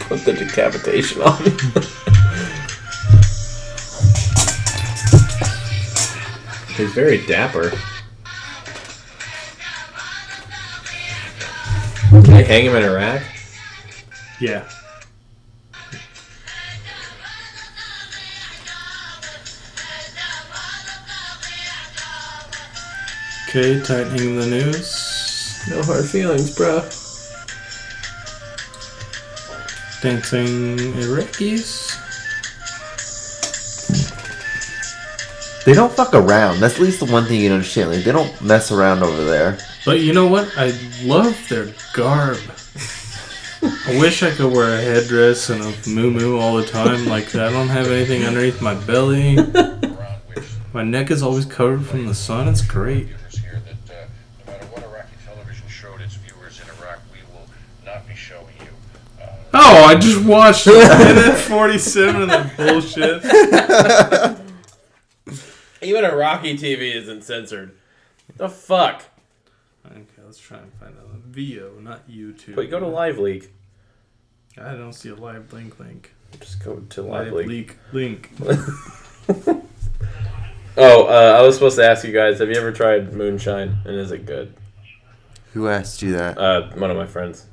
Put the decapitation on. He's very dapper. Did they hang him in a rack? Yeah. Okay, tightening the noose. No hard feelings, bro. Dancing Iraqis. They don't fuck around. That's at least the one thing you understand. Like, they don't mess around over there. But you know what? I love their garb. I wish I could wear a headdress and a muumuu all the time. Like, I don't have anything underneath my belly. My neck is always covered from the sun. It's great. No matter what Iraqi television showed its viewers in Iraq, we will not be showing you. Oh, I just watched Ep.43 and that bullshit. Even Iraqi TV isn't censored. The fuck? Okay, let's try and find out. VO, not YouTube. Wait, go to Live Leak. I don't see a live link. Just go to Live Live Leak. leak link. Oh, I was supposed to ask you guys, have you ever tried moonshine? And is it good? Who asked you that? One of my friends.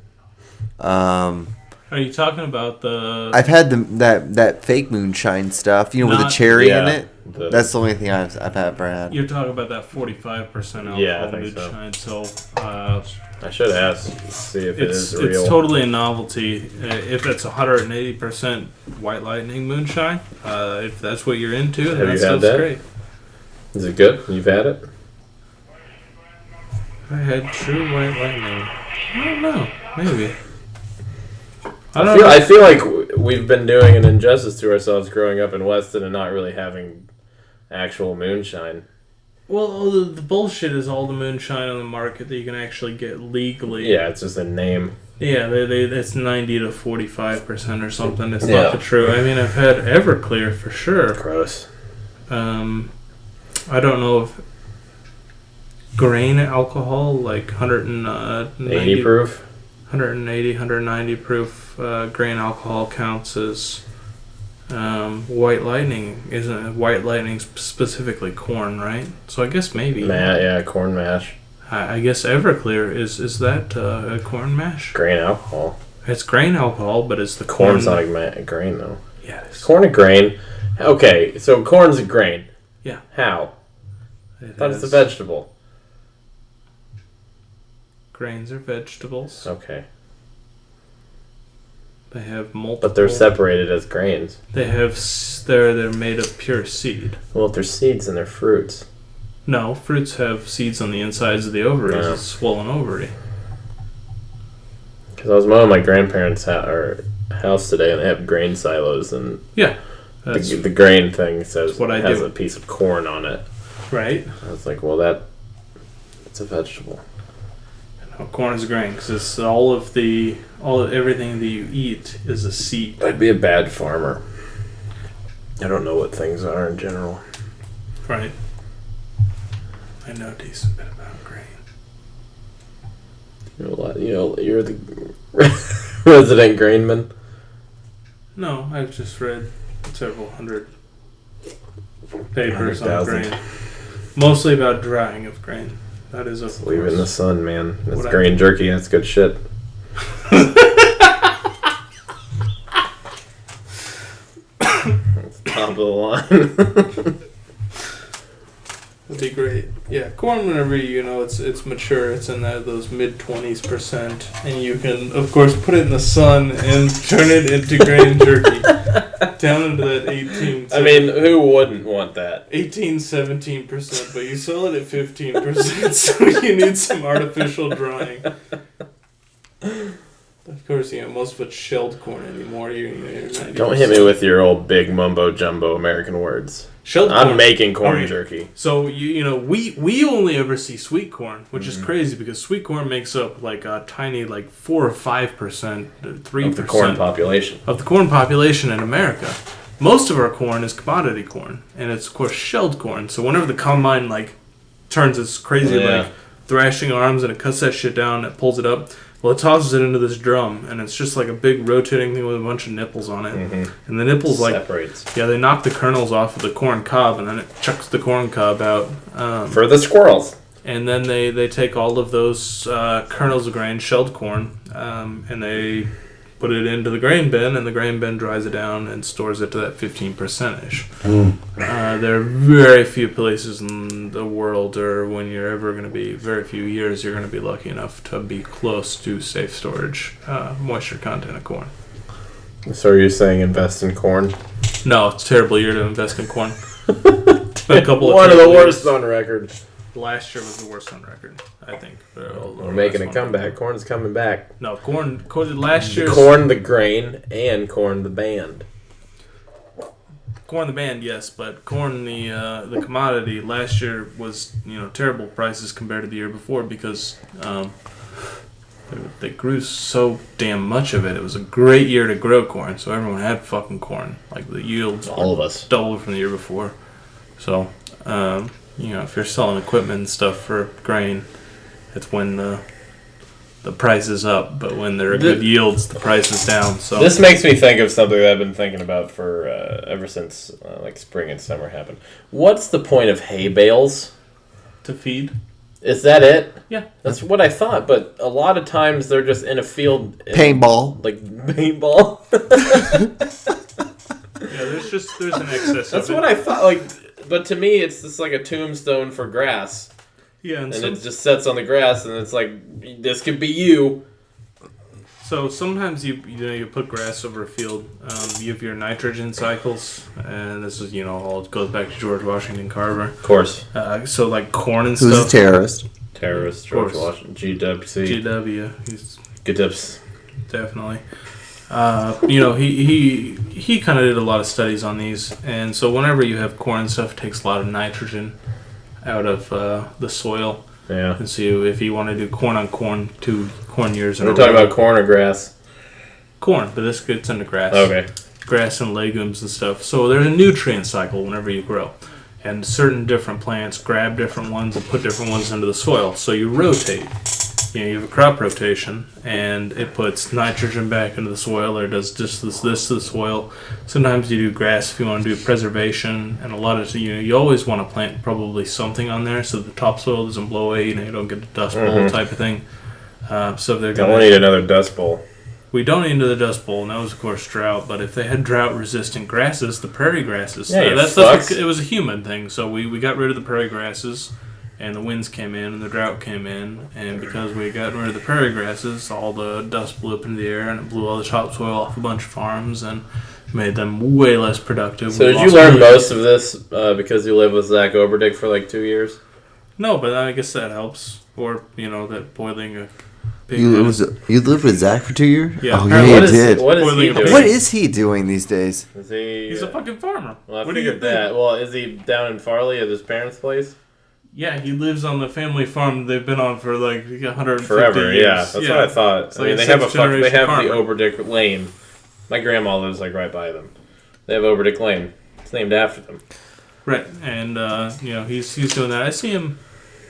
Are you talking about the... I've had that fake moonshine stuff, you know, with the cherry in it. That's the only thing I've ever had. You're talking about that 45% alcohol Yeah, I think so. moonshine. So, I should ask, see if it is real. It's totally a novelty. If it's 180% White Lightning moonshine, if that's what you're into, Have then you that had stuff's that? great. Is it good? You've had it? I had true White Lightning. I don't know. Maybe. I feel like we've been doing an injustice to ourselves growing up in Weston and not really having actual moonshine. Well, the bullshit is all the moonshine on the market that you can actually get legally. Yeah, it's just a name. Yeah, it's 90 to 45% or something. It's not the true. I mean, I've had Everclear for sure. Gross. I don't know if grain alcohol, like 180 80 proof? 180, 190 proof grain alcohol counts as White Lightning. Isn't White Lightning specifically corn, right? So I guess maybe. Yeah, corn mash. I guess Everclear is that a corn mash? Grain alcohol. It's grain alcohol, but it's the Corn's corn. not a grain, though. Yeah, it is. Corn a grain? Okay, so corn's a grain. Yeah. How? It I thought it's a is. vegetable. Grains are vegetables. Okay. They have multiple. But they're separated as grains. They have. They're made of pure seed. Well, if they're seeds, then they're fruits. No, fruits have seeds on the insides of the ovaries. Yeah. It's a swollen ovary. Because I was mowing my grandparents' house today, and they have grain silos, and Yeah. That's the grain thing says what I has do. a piece of corn on it. right. I was like, well, it's a vegetable. No, corn is a grain because it's everything that you eat is a seed. I'd be a bad farmer. I don't know what things are in general. Right. I know a decent bit about grain. You know a lot. You know, you're the resident grainman. No, I've just read several hundred papers on 100,000. grain. Mostly about drying of grain. That is, of Leave it in the course. sun, man. That's What grain jerky. That's good shit. That's top of the line. That'd be great. Yeah, corn. Whenever it's mature, it's in those mid-20s%, and you can, of course, put it in the sun and turn it into grain jerky down into that 18. I mean, who wouldn't want that? 17%, but you sell it at 15%, so you need some artificial drying. Of course, most of it's shelled corn anymore. You're 90%. Don't hit me with your old big mumbo jumbo American words. Shelled corn. I'm making corn Okay. jerky. So we only ever see sweet corn, which is crazy because sweet corn makes up like a tiny 4 or 5%, 3% Of the corn population. of the corn population in America. Most of our corn is commodity corn, and it's of course shelled corn. So whenever the combine turns its crazy Yeah. thrashing arms and it cuts that shit down, it pulls it up. Well, it tosses it into this drum, and it's just like a big rotating thing with a bunch of nipples on it. Mm-hmm. And the nipples, like, separates. yeah, they knock the kernels off of the corn cob, and then it chucks the corn cob out. For the squirrels. And then they take all of those kernels of grain, shelled corn, and they put it into the grain bin, and the grain bin dries it down and stores it to that 15%-ish. There are very few places in the world, or when you're ever going to be, very few years, you're going to be lucky enough to be close to safe storage, moisture content of corn. So are you saying invest in corn? No, it's a terrible year to invest in corn. It's been a couple of One of the terrible worst years. on record. Last year was the worst on record, I think. We're making a comeback. Corn's coming back. No, corn last year. Corn the grain and corn the band. Corn the band, yes, but corn the commodity last year was terrible prices compared to the year before because they grew so damn much of it. It was a great year to grow corn, so everyone had fucking corn. Like the yields, all of us, doubled from the year before. So if you're selling equipment and stuff for grain, it's when the price is up, but when there are good yields, the price is down. So this makes me think of something that I've been thinking about for ever since like spring and summer happened. What's the point of hay bales? To feed. Is that it? Yeah. That's what I thought, but a lot of times they're just in a field. Paintball. Like paintball? Yeah, there's an excess That's of it. what I thought. Like, but to me, it's just like a tombstone for grass. Yeah, and it just sets on the grass, and it's like, this could be you. So sometimes you put grass over a field. You have your nitrogen cycles, and this is all it goes back to George Washington Carver. Of course. So like corn and Who's stuff. a terrorist? Terrorist George Washington. GWC. GW. He's good tips. Definitely. He kind of did a lot of studies on these, and so whenever you have corn and stuff, it takes a lot of nitrogen out of the soil. Yeah. And so if you want to do corn on corn, 2 corn years in a We're row. talking about corn or grass? Corn, but this gets into grass. Okay. Grass and legumes and stuff. So there's a nutrient cycle whenever you grow. And certain different plants grab different ones and put different ones into the soil. So you rotate. You have a crop rotation, and it puts nitrogen back into the soil, or does just this to the soil. Sometimes you do grass if you want to do preservation, and a lot of you always want to plant probably something on there so the topsoil doesn't blow away, you don't get a dust bowl type of thing. So they're don't need another dust bowl. We don't need another dust bowl, and that was of course drought. But if they had drought-resistant grasses, the prairie grasses, that's it was a human thing. So we got rid of the prairie grasses. And the winds came in, and the drought came in, and because we got rid of the prairie grasses, all the dust blew up into the air, and it blew all the topsoil off a bunch of farms, and made them way less productive. So did you learn most of this because you lived with Zach Oberdick for like 2 years? No, but I guess that helps. Or, that boiling a pig. You lived with Zach for 2 years? Yeah. Oh, yeah, you did. What is he doing? What is he doing these days? He's a fucking farmer. Well, I what do you figured that. Well, is he down in Farley at his parents' place? Yeah, he lives on the family farm they've been on for like 150 forever. years. Yeah, that's what I thought. It's I like mean, a they have sixth-generation the farmer. Oberdick Lane. My grandma lives like right by them. They have Oberdick Lane. It's named after them. Right, and he's doing that. I see him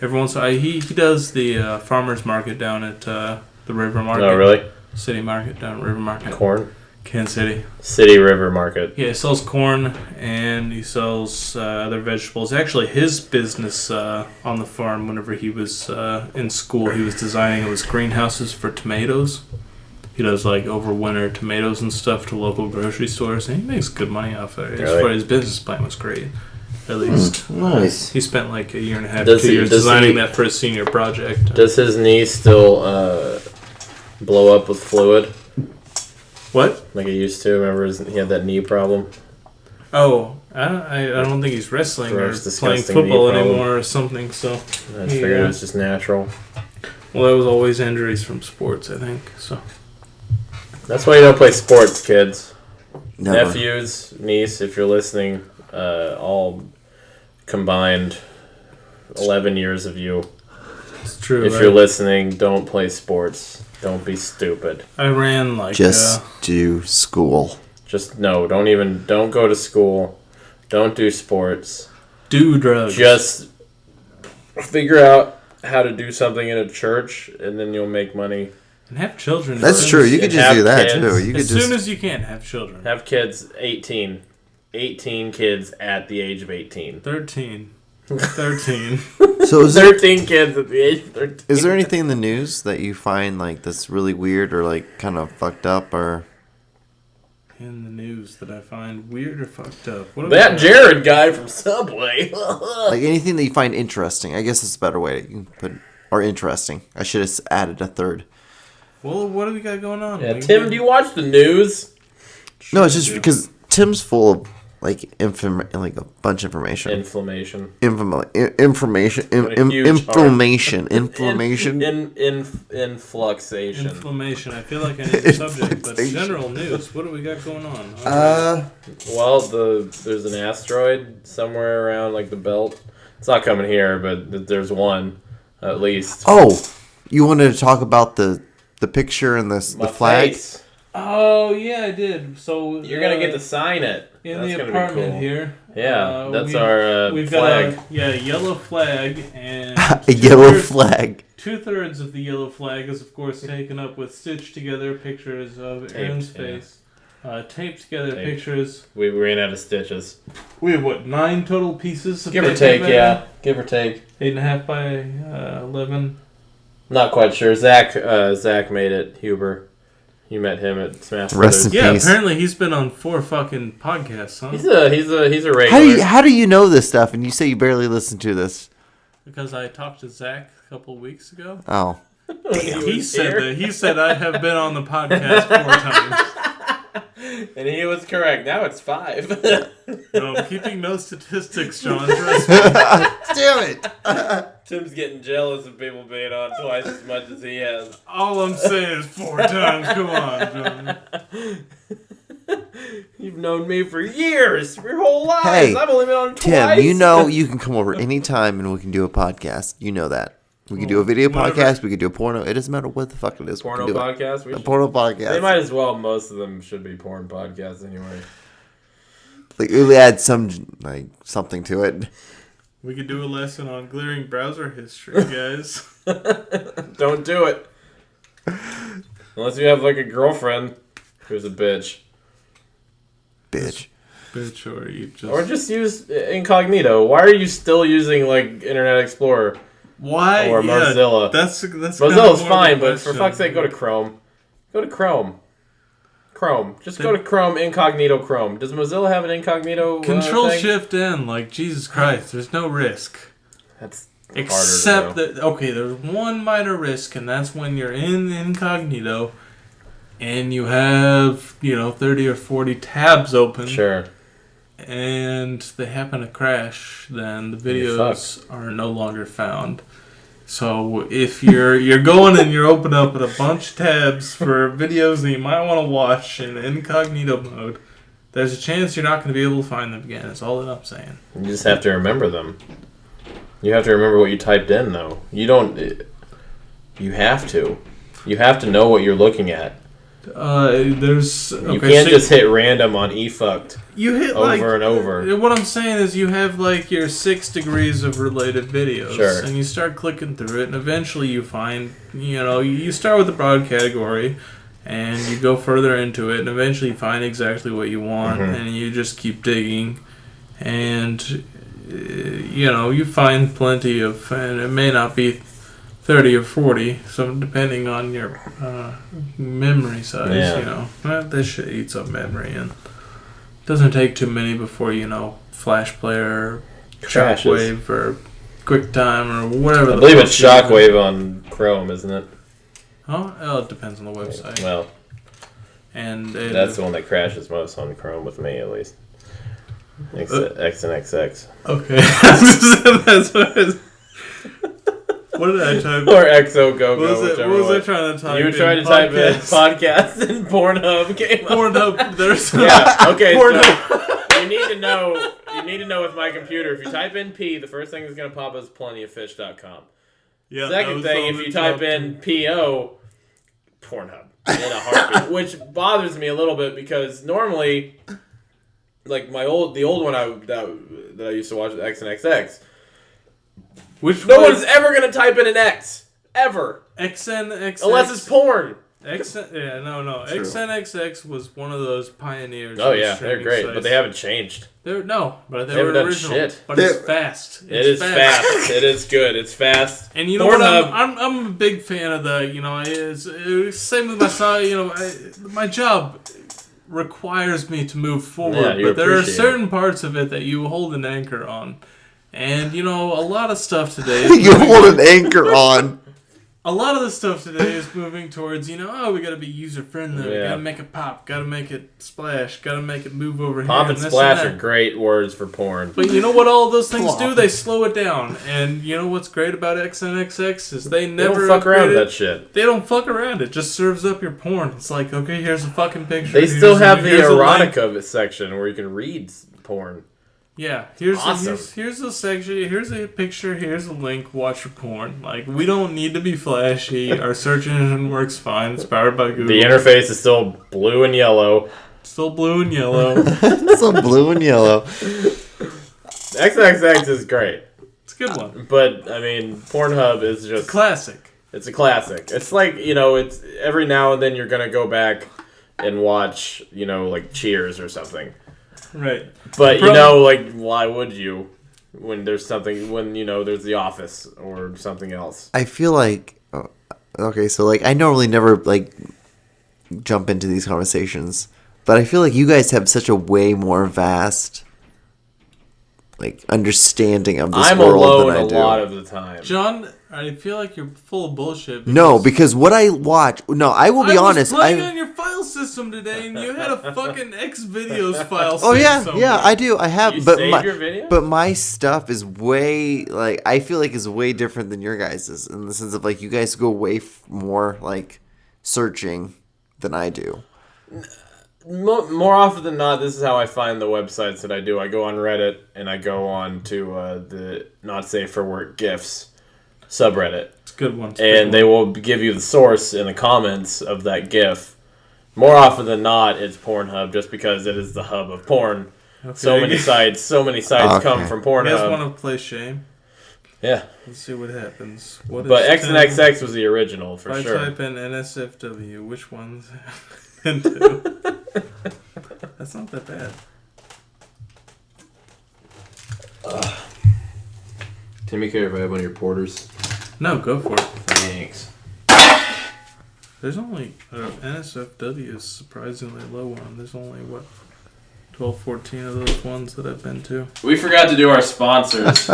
every once in a while. He does the farmers market down at the River Market. Oh, really? City Market down at River Market. Corn? Kansas City. City River Market. Yeah, he sells corn and he sells other vegetables. Actually, his business on the farm, whenever he was in school, he was designing greenhouses for tomatoes. He does like overwinter tomatoes and stuff to local grocery stores, and he makes good money off of it. Really? His business plan was great. At least. Nice. He spent like a year and a half, 2 years designing that for his senior project. Does his knee still blow up with fluid? What? Like he used to? Remember he had that knee problem? Oh, I don't think he's wrestling or Gross, playing disgusting football knee problem. anymore or something, so. I figured it was just natural. Well, that was always injuries from sports, I think, so. That's why you don't play sports, kids. Never. Nephews, niece, if you're listening, all combined 11 years of you. It's true. If you're listening, don't play sports. Don't be stupid. I ran like Just do school. Don't go to school. Don't do sports. do drugs. Just figure out how to do something in a church, and then you'll make money. And have children. That's true. You could just have do that kids. too. You could As just. soon as you can, have children. Have kids 18. 18 kids at the age of 18. 13. 13. So is there 13 kids at the age of 13. is there anything in the news that you find like that's really weird or like kind of fucked up or? In the news that I find weird or fucked up. What That Jaron guy from Subway. Like anything that you find interesting. I guess that's a better way you can put or interesting. I should have added a third. Well, what do we got going on? Yeah, Tim, do you watch the news? No, it's just because Tim's full of like like a bunch of information. Inflammation. Information. Inflammation. Influxation. Inflammation. I feel like I need a subject, but general news. What do we got going on? Well, there's an asteroid somewhere around like the belt. It's not coming here, but there's one at least. Oh, you wanted to talk about the picture and the flag? Face. Oh yeah, I did. So You're gonna get to sign it. in That's the gonna be apartment cool. here. Yeah, that's our we've flag. got a yellow flag and A yellow flag. 2/3 of the yellow flag is of course taken up with stitched together pictures of Aaron's face. Taped together Taped. pictures. We ran out of stitches. We have 9 total pieces of Give or paper take, there? yeah. Give or take. 8.5 by 11. Not quite sure. Zach made it. Huber. You met him at Smash Rest Brothers. in Yeah, peace. apparently he's been on 4 fucking podcasts, huh? He's a regular. How do you know this stuff and you say you barely listen to this? Because I talked to Zach a couple weeks ago. Oh. He said that. He said I have been on the podcast 4 times. And he was correct. Now it's 5. No, I'm keeping no statistics, John. Trust me. Damn it. Tim's getting jealous of people being on twice as much as he has. All I'm saying is 4 times. Come on, John. You've known me for years, your whole lives. Hey, I've only been on Tim, twice. you know you can come over anytime and we can do a podcast. You know that. We can do a video Whatever. podcast. We can do a porno. It doesn't matter what the fuck it is. Porno we can do podcast. It. A porno podcast. They might as well. Most of them should be porn podcasts anyway. Like we add some like something to it. We could do a lesson on glaring browser history, guys. Don't do it. Unless you have like a girlfriend who's a bitch. Bitch. Bitch, or you just... Or just use incognito. Why are you still using like Internet Explorer? Why? Or Mozilla. That's Mozilla's fine, but for fuck's sake, go to Chrome. Go to Chrome. Chrome. Just go to Chrome, incognito Chrome. Does Mozilla have an incognito Control thing? Shift N, like Jesus Christ, there's no risk. That's Except harder to that, okay, there's one minor risk, and that's when you're in incognito and you have, 30 or 40 tabs open. Sure. And they happen to crash, then the You're videos are no longer found. So if you're going and you're opening up a bunch of tabs for videos that you might want to watch in incognito mode, there's a chance you're not going to be able to find them again. That's all that I'm saying. You just have to remember them. You have to remember what you typed in, though. You don't... You have to. You have to know what you're looking at. There's... You can't just hit random on efucked You hit over and over. What I'm saying is you have like your 6 degrees of related videos. Sure. And you start clicking through it, and eventually you find, you start with the broad category, and you go further into it, and eventually you find exactly what you want, and you just keep digging. And, you find plenty of, and it may not be 30 or 40, so depending on your memory size, this shit eats up memory, and doesn't take too many before, Flash Player, Crashes. Shockwave, or QuickTime, or whatever. I believe it's Shockwave on Chrome, isn't it? Oh, it depends on the website. Well, and that's the one that crashes most on Chrome with me, at least. X and XX. Okay. That's what it is. What did I type? Or XO Go Go, What was whichever I one. trying to type? You were trying to type in podcast and Pornhub came up. Pornhub. There's Yeah. Okay. Pornhub. So you need to know. You need to know with my computer. If you type in P, the first thing that's going to pop up is plentyoffish.com. Yeah, Second thing, if you type in PO, Pornhub in a heartbeat, which bothers me a little bit because normally, like the old one that I used to watch with X and XX. Which No one's ever going to type in an X. Ever. XNX. Unless it's porn. XNXX was one of those pioneers. Oh of yeah, they're streaming great, sites. but they haven't changed. They were haven't done original. shit. But it's fast. It is fast. It is good. It's fast. And you know what? Pornhub. I'm a big fan of the. It's same with my son. My job requires me to move forward, you but there are appreciate certain parts of it that you hold an anchor on. And a lot of stuff today. You hold an anchor on. A lot of the stuff today is moving towards, we gotta be user friendly. We Yeah. gotta make it pop. Gotta make it splash. Gotta make it move over Pop here. and this splash and are that. great words for porn. But you know what all those things do? They slow it down. And you know what's great about XNXX is they They never don't fuck around with upgrade it. that shit. They don't fuck around. It just serves up your porn. It's like, okay, here's a fucking picture. They still have the here's a link. erotica section where you can read porn. Yeah, here's Awesome. here's a section. Here's a picture. Here's a link. Watch your porn. Like, we don't need to be flashy. Our search engine works fine. It's powered by Google. The interface is still blue and yellow. Still blue and yellow. So blue and yellow. XXX is great. It's a good one. But, I mean, Pornhub is just... Classic. It's a classic. It's like, it's every now and then you're going to go back and watch, like Cheers or something. Right. But, why would you when there's something, when, there's The Office or something else? I feel like, okay, so like I normally never like jump into these conversations, but I feel like you guys have such a way more vast like understanding of this I'm world alone than I a do. lot of the time. John, I feel like you're full of bullshit. No, because what I watch, I will be honest. I was playing on your file system today, and you had a fucking Xvideos file. Oh saved yeah, somewhere. yeah, I do. I have, You but save your video? but my stuff is way like I feel like is way different than your guys's in the sense of like you guys go way more like searching than I do. More often than not, this is how I find the websites that I do. I go on Reddit and I go on to the Not Safe for Work GIFs subreddit. It's a good one. And they will give you the source in the comments of that GIF. More often than not, it's Pornhub, just because it is the hub of porn. Okay. So many sites come from You guys Pornhub. want to play Shame? Yeah. Let's see what happens. What But is 10? XNXX was the original, for If I sure. type in NSFW, which one's into? That's not that bad. Timmy, care if I have one of your porters? No, go for it. Thanks. There's only NSFW is surprisingly low one. There's only 12, 14 of those ones that I've been to. We forgot to do our sponsors.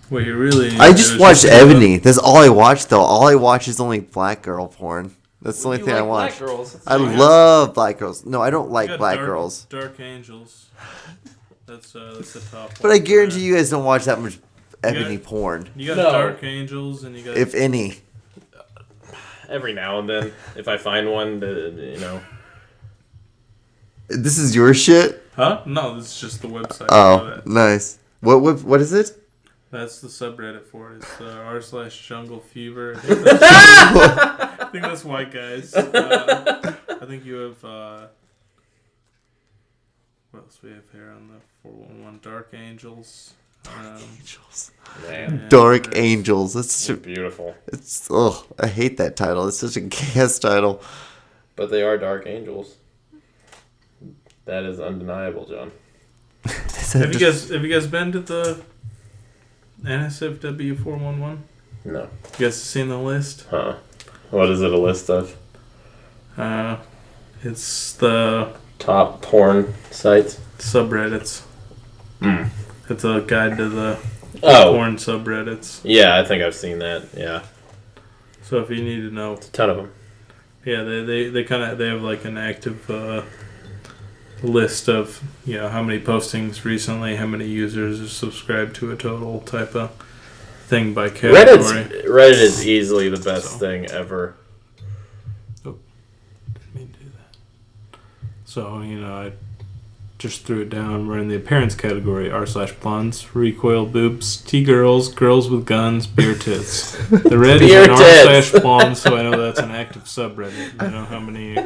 What you really? I just watched Ebony. That's all I watch though. All I watch is only black girl porn. That's the only thing I watch. I love black girls. No, I don't like black girls. Dark Angels. That's the top one. But I guarantee you guys don't watch that much Ebony porn, You got No. Dark Angels and you got. if any. Every now and then, if I find one, This is your shit. Huh? No, this is just the website. Oh, nice. What is it? That's the subreddit for it. It's r/jungle fever. I think that's white guys. I think you have. What else we have here on the 411? Dark Angels. man, Dark Angels. That's it's such a, beautiful. it's I hate that title. It's such a gas title. But they are dark angels. That is undeniable, John. Have you guys been to the NSFW 411? No. You guys seen the list? Huh. What is it a list of? It's the Top porn sites? subreddits. Hmm. It's a guide to the Oh. porn subreddits. Yeah, I think I've seen that. Yeah. So if you need to know, A ton of them. yeah, they have like an active list of how many postings recently, how many users are subscribed to a total type of thing by category. Reddit is easily the best So. thing ever. Didn't mean to do that. So I just threw it down. We're in the appearance category: r/blondes, recoil boobs, T-girls, girls with guns, beer tits. The red Beer is tits. an r/blondes, so I know that's an active subreddit. I know how many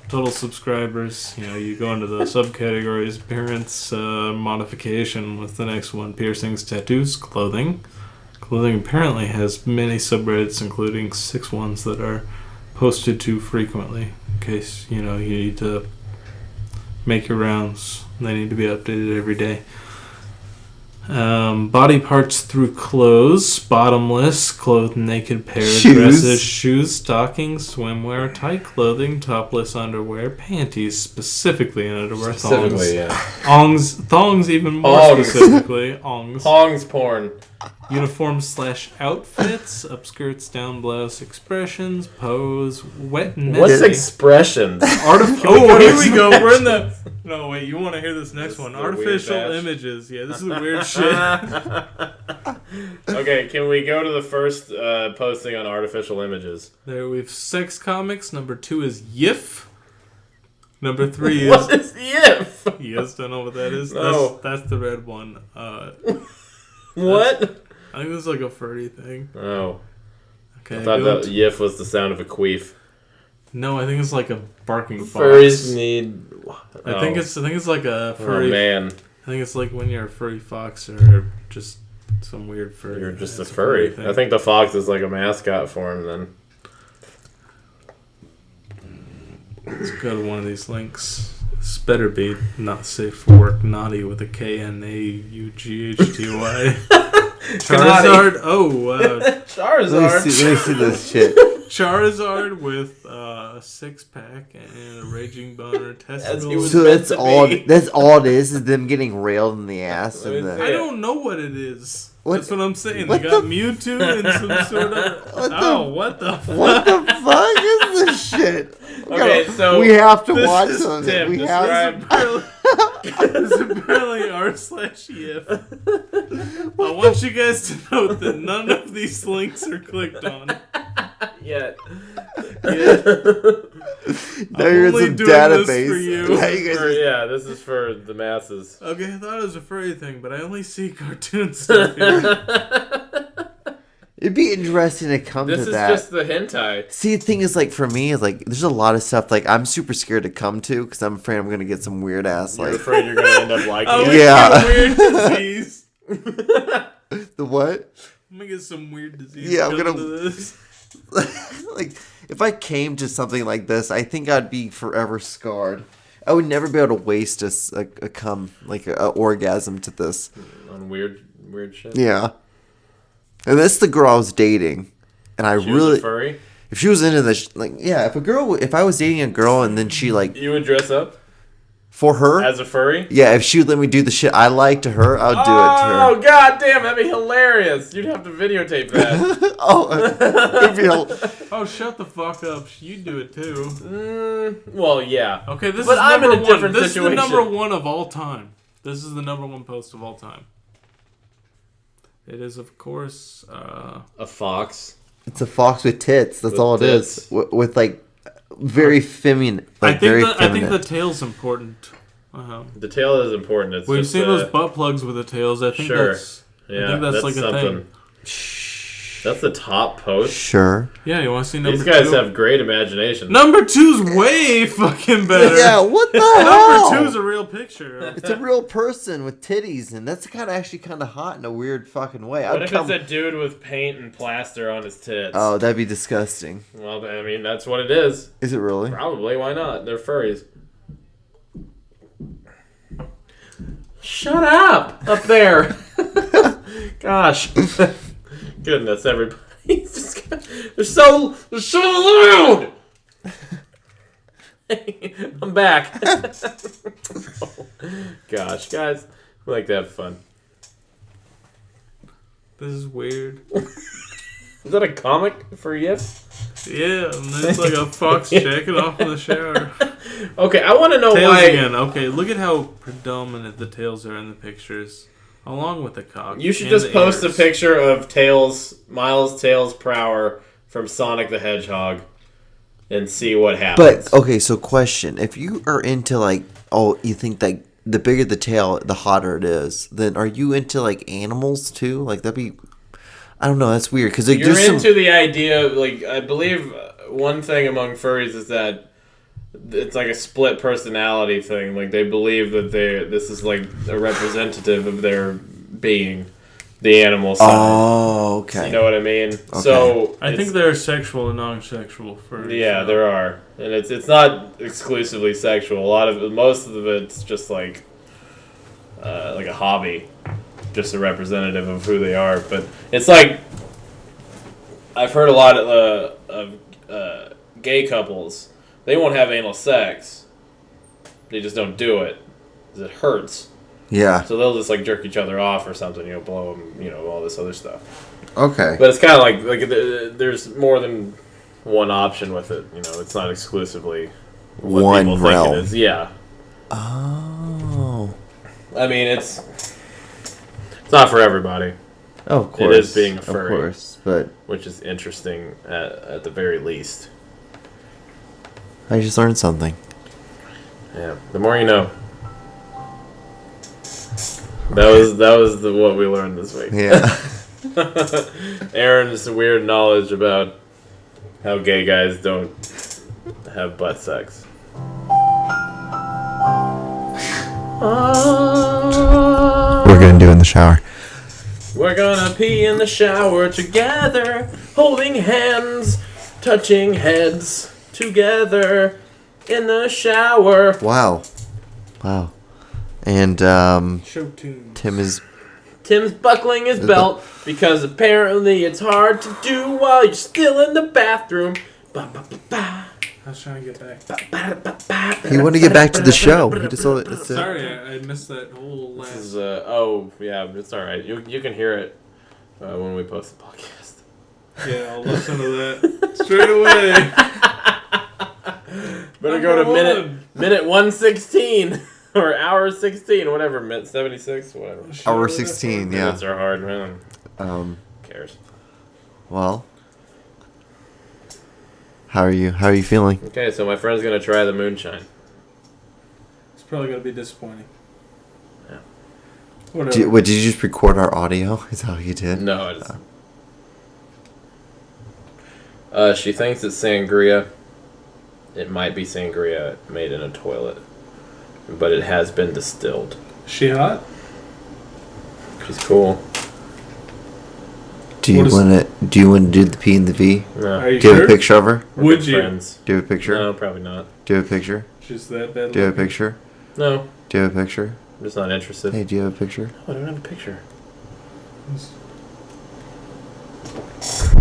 total subscribers. You go into the subcategories: appearance, modification. What's the next one? Piercings, tattoos, clothing, Clothing apparently has many subreddits, including 6 ones that are posted to frequently, in case, you need to make your rounds. They need to be updated every day. Body parts through clothes, bottomless, clothed naked pairs, dresses, shoes, stockings, swimwear, tight clothing, topless underwear, panties, specifically in underwear, Specifically, thongs, thongs even more specifically, Hongs porn. Uniforms/outfits, upskirts, down blouse, expressions, pose, wet and What's messy. expressions? Here we go. We're in the... No, wait, you want to hear this next one. is the Artificial weird batch. images. Yeah, this is weird shit. Okay, can we go to the first posting on artificial images? There we have sex comics. Number 2 is YIF. Number 3 is... What is YIF? You guys don't know what that is? No. That's the red one. What? I think it's like a furry thing. Oh. Okay. I thought that YIF was the sound of a queef. No, I think it's like a barking fox. Furries need... I think it's like a furry... Oh, man. I think it's like when you're a furry fox or just some weird furry. You're just a It's furry. thing. I think the fox is like a mascot for him then. Let's go to one of these links. This better be not safe for work. Naughty with a KNAUGHTY. Charizard. Oh, Charizard. Let me see this shit. Charizard with a 6-pack and a raging boner testicles. So meant that's to all. be. That's all it is them getting railed in the ass. Let me And see. the, I don't know what it is. What- That's what I'm saying. what They got the- Mewtwo and some sort of... What the- what the fuck? what the fuck is this shit? Okay, so we have to this watch is some. Tim, We describe- have. It's apparently r/YIF. I want you guys to note that none of these links are clicked on. Yet. Now you're in only some doing database. this for you. Now you guys Yeah, this is for the masses. Okay, I thought it was a furry thing, but I only see cartoon stuff here. it'd be interesting to come This to is that. just the hentai. See, the thing is, like, for me, like, there's a lot of stuff, like, I'm super scared to come to because I'm afraid I'm going to get some weird ass, You're like, afraid you're gonna end up liking I'm it. gonna Yeah. get a weird disease. the what? I'm gonna get some weird disease. Yeah, I'm because gonna- of this. Like, if I came to something like this, I think I'd be forever scarred. I would never be able to waste a cum, like, a orgasm to this. On weird shit. Yeah. And that's the girl I was dating. And I She really... was a furry. If she was into this, like, yeah, if I was dating a girl and then she, like, You would dress up for her, as a furry? yeah, if she would let me do the shit I like to her, I would do it to Oh, her. god damn, that'd be hilarious. You'd have to videotape that. It'd be Oh, shut the fuck up. You do it too. Well, yeah. Okay, this But is I'm number in a one. different This situation. is the number 1 of all time. This is the number 1 post of all time. It is, of course, A fox. It's a fox with tits. That's With all it tits. is. With like very feminine, like I think very I feminine. think the tail's important. The tail is important. It's We've just, seen those butt plugs with the tails. I think Sure. that's Yeah, I think that's like a something. thing. That's the top post. Sure. Yeah, you want to see number These guys 2? have great imagination. Number 2's way fucking better. Yeah. What the hell? Number 2's a real picture. It's a real person with titties, and that's actually kind of hot in a weird fucking way. What if it's a dude with paint and plaster on his tits? Oh, that'd be disgusting. Well, I mean, that's what it is. Is it really? Probably. Why not? They're furries. Shut up there. Gosh. Goodness, everybody. They're so loud. I'm back. Gosh, guys, we like to have fun. This is weird. Is that a comic for YIF? Yeah, and it's like a fox jacking off in the shower. Okay, I want to know Tails why. again. Okay, look at how predominant the tails are in the pictures, along with the cock. You should and just the post a ears. picture of Miles Tails Prower from Sonic the Hedgehog and see what happens. But okay, so question: if you are into like, oh, you think that the bigger the tail, the hotter it is, then are you into like animals too? Like that'd be, I don't know. That's weird because like, You're there's into some. the idea, like, I believe one thing among furries is that it's like a split personality thing. Like, they believe that this is like a representative of their being. the animal side. Oh, okay. You know what I mean? Okay. So I think there are sexual and non-sexual for. yeah, there are, and it's not exclusively sexual. Most of it's just like a hobby, just a representative of who they are. But it's like I've heard a lot of gay couples. They won't have anal sex. They just don't do it because it hurts. Yeah. So they'll just like jerk each other off or something, blow them, all this other stuff. Okay. But it's kind of like there's more than one option with it. It's not exclusively what one people realm. think it is. Yeah. Oh. I mean, it's not for everybody. Oh, of course. It is being a furry. Of course, but which is interesting at the very least. I just learned something. Yeah. The more you know. That was what we learned this week. Yeah. Aaron's weird knowledge about how gay guys don't have butt sex. We're gonna do it in the shower. We're gonna pee in the shower together, holding hands, touching heads together in the shower. Wow. And Show tunes. Tim's buckling his belt because apparently it's hard to do while you're still in the bathroom. Ba, ba, ba, ba. I was trying to get back. he wanted to get back to the show. He just saw it. Sorry, I missed that whole last. This is, yeah, it's alright. You can hear it when we post the podcast. Yeah, I'll listen to that straight away. Better go to minute 116 or hour 16, whatever, minute 76, whatever. Hour 16, yeah. Minutes are hard, man. Who cares? Well, how are you feeling? Okay, so my friend's gonna try the moonshine. It's probably gonna be disappointing. Yeah. Whatever. Did you just record our audio? Is that what you did? No, I just. She thinks it's sangria. It might be sangria made in a toilet, but it has been distilled. She hot? She's cool. Do you want to do the P and the V? No. Are you Do you have sure? a picture of her? We're Would good you? friends. Do you have a picture? No, probably not. Do you have a picture? She's that bad. Do you have a looking? picture? No, Do you have a picture? I'm just not interested. Hey, do you have a picture? Oh, I don't have a picture.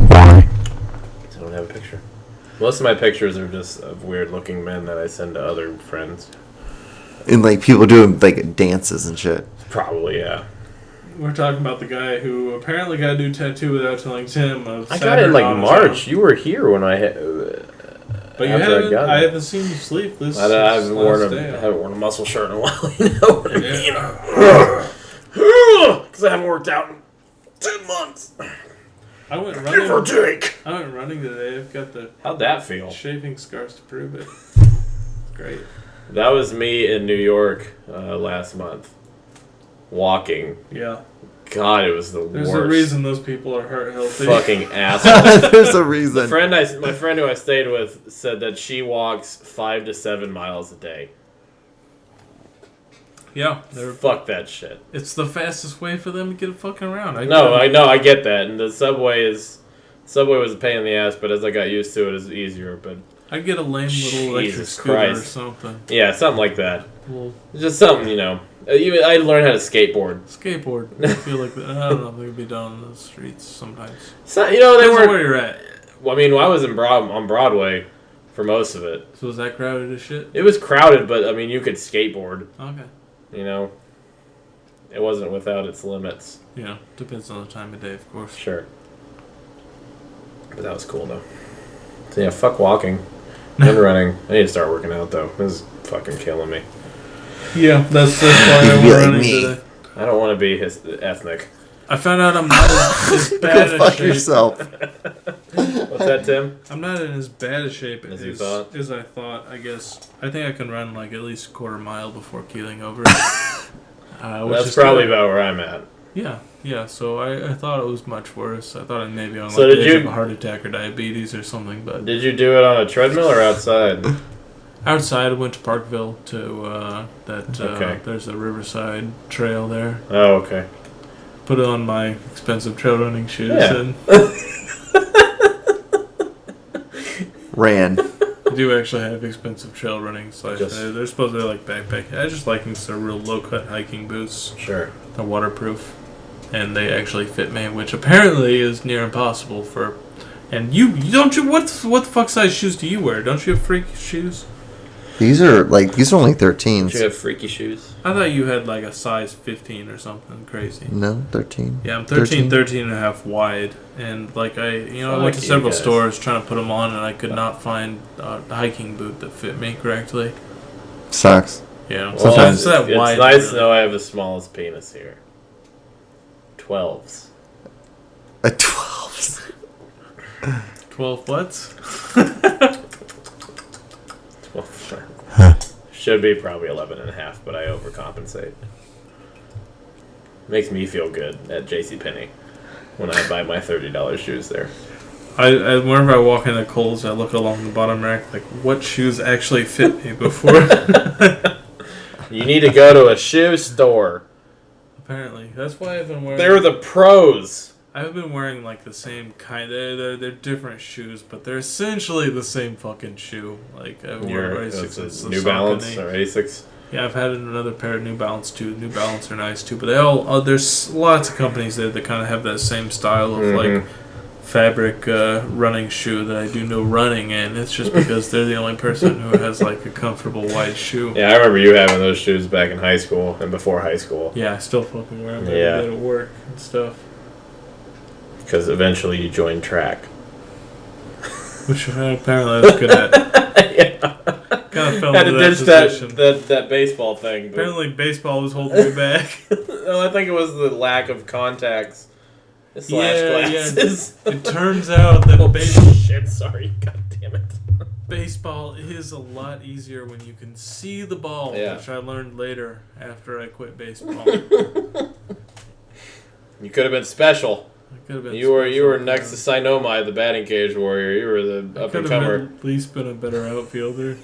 Why? I don't have a picture. Most of my pictures are just of weird-looking men that I send to other friends. And like people doing like dances and shit. Probably, yeah. We're talking about the guy who apparently got a new tattoo without telling Tim. I got it in like March. You were here when I had. But you haven't. I haven't seen you sleep this. I haven't worn a muscle shirt in a while. You know what I mean? Because I haven't worked out in 10 months. I went Give or running. take. I went running today. I've got the How'd that feel? shaving scars to prove it. Great. That was me in New York last month. Walking. Yeah. God, it was the There's worst. a reason those people are heart healthy. Fucking asshole. There's a reason. My friend who I stayed with said that she walks 5 to 7 miles a day. Yeah. Fuck that shit. It's the fastest way for them to get fucking around. I know, I get that, and the subway was a pain in the ass, but as I got used to it, it's easier. But I'd get a lame little electric Jesus scooter Christ. or something. Yeah, something like that. Well, Just something, Even I learned how to skateboard. skateboard. I feel like I don't know. They could be down in the streets sometimes. So, they Depends on weren't. where you're at. Well, I mean, I was on Broadway for most of it. So is that crowded as shit? It was crowded, but I mean, you could skateboard. Okay. It wasn't without its limits. Yeah. Depends on the time of day, of course. Sure. But that was cool though. So yeah, fuck walking and running. I need to start working out though. This is fucking killing me. Yeah, that's why You'd I be went like running me. today. I don't want to be ethnic. I found out I'm not as bad Go a fuck shape. yourself. What's that, Tim? I'm not in as bad a shape As you thought? as I thought. I guess I think I can run like at least a quarter mile before keeling over. That's probably about where I'm at. Yeah. So I thought it was much worse. I thought I maybe on So like did the edge of you- a heart attack or diabetes or something. But Did you do it on a treadmill or outside? outside, I went to Parkville to Okay. there's a Riverside Trail there. Oh, okay. put on my expensive trail running shoes Yeah. and Ran. I do actually have expensive trail running slides. Just- They're supposed to be like backpack. I just like them because they're real low cut hiking boots. Sure. They're waterproof, and they actually fit me, which apparently is near impossible for. And you don't you what the fuck size shoes do you wear? Don't you have freak shoes? These are only Do you 13s. have freaky shoes? I thought you had like a size 15 or something crazy. No, 13. Yeah, I'm 13 and a half wide, and like I went to Fuck you several guys. stores trying to put them on, and I could not find a hiking boot that fit me correctly. Sucks. Yeah, Well, Sometimes- it's that it's wide. nice really. to know I have the smallest penis here. 12s. A 12. 12 what? 12. Should be probably 11 and a half, but I overcompensate. Makes me feel good at JCPenney when I buy my $30 shoes there. I whenever I walk into Kohl's, I look along the bottom rack like what shoes actually fit me before. You need to go to a shoe store. Apparently, that's why I've been wearing. They're the pros. I've been wearing like the same kind. They're different shoes, but they're essentially the same fucking shoe. Like I've worn Asics, New Balance or Asics. Yeah, I've had another pair of New Balance too. New Balance are nice too, but they all there's lots of companies that kind of have that same style of like fabric running shoe that I do no running in. It's just because they're the only person who has like a comfortable wide shoe. Yeah, I remember you having those shoes back in high school and before high school. Yeah, I still fucking wear them every Yeah. day to work and stuff. Because eventually you joined track. Which apparently I was good at. Yeah. Kind of fell Had into to that ditch position. that baseball thing. But Apparently baseball was holding me back. no, I think it was the lack of contacts slash glasses. It turns out that Oh, shit, sorry. God damn it. baseball is a lot easier when you can see the ball, Yeah. which I learned later after I quit baseball. You could have been special. I could have been You were special. next to Sinomai, the batting cage warrior. You were the I up could and have comer. at least been a better outfielder.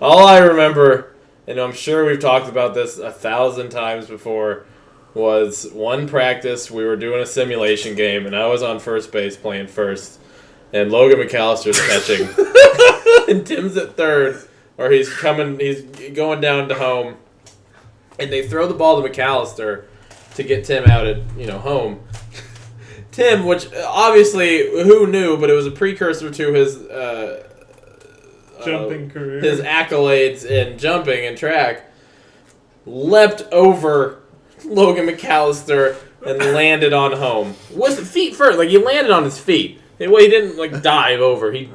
All I remember, and I'm sure we've talked about this 1,000 times before, was one practice. We were doing a simulation game, and I was on first base playing first, and Logan McAllister's catching, and Tim's at third, or he's going down to home, and they throw the ball to McAllister to get Tim out at home. Tim, which obviously who knew, but it was a precursor to his Jumping career. his accolades in jumping and track, leapt over Logan McAllister and landed on home. Was it feet first? Like he landed on his feet. Well, he didn't dive over. He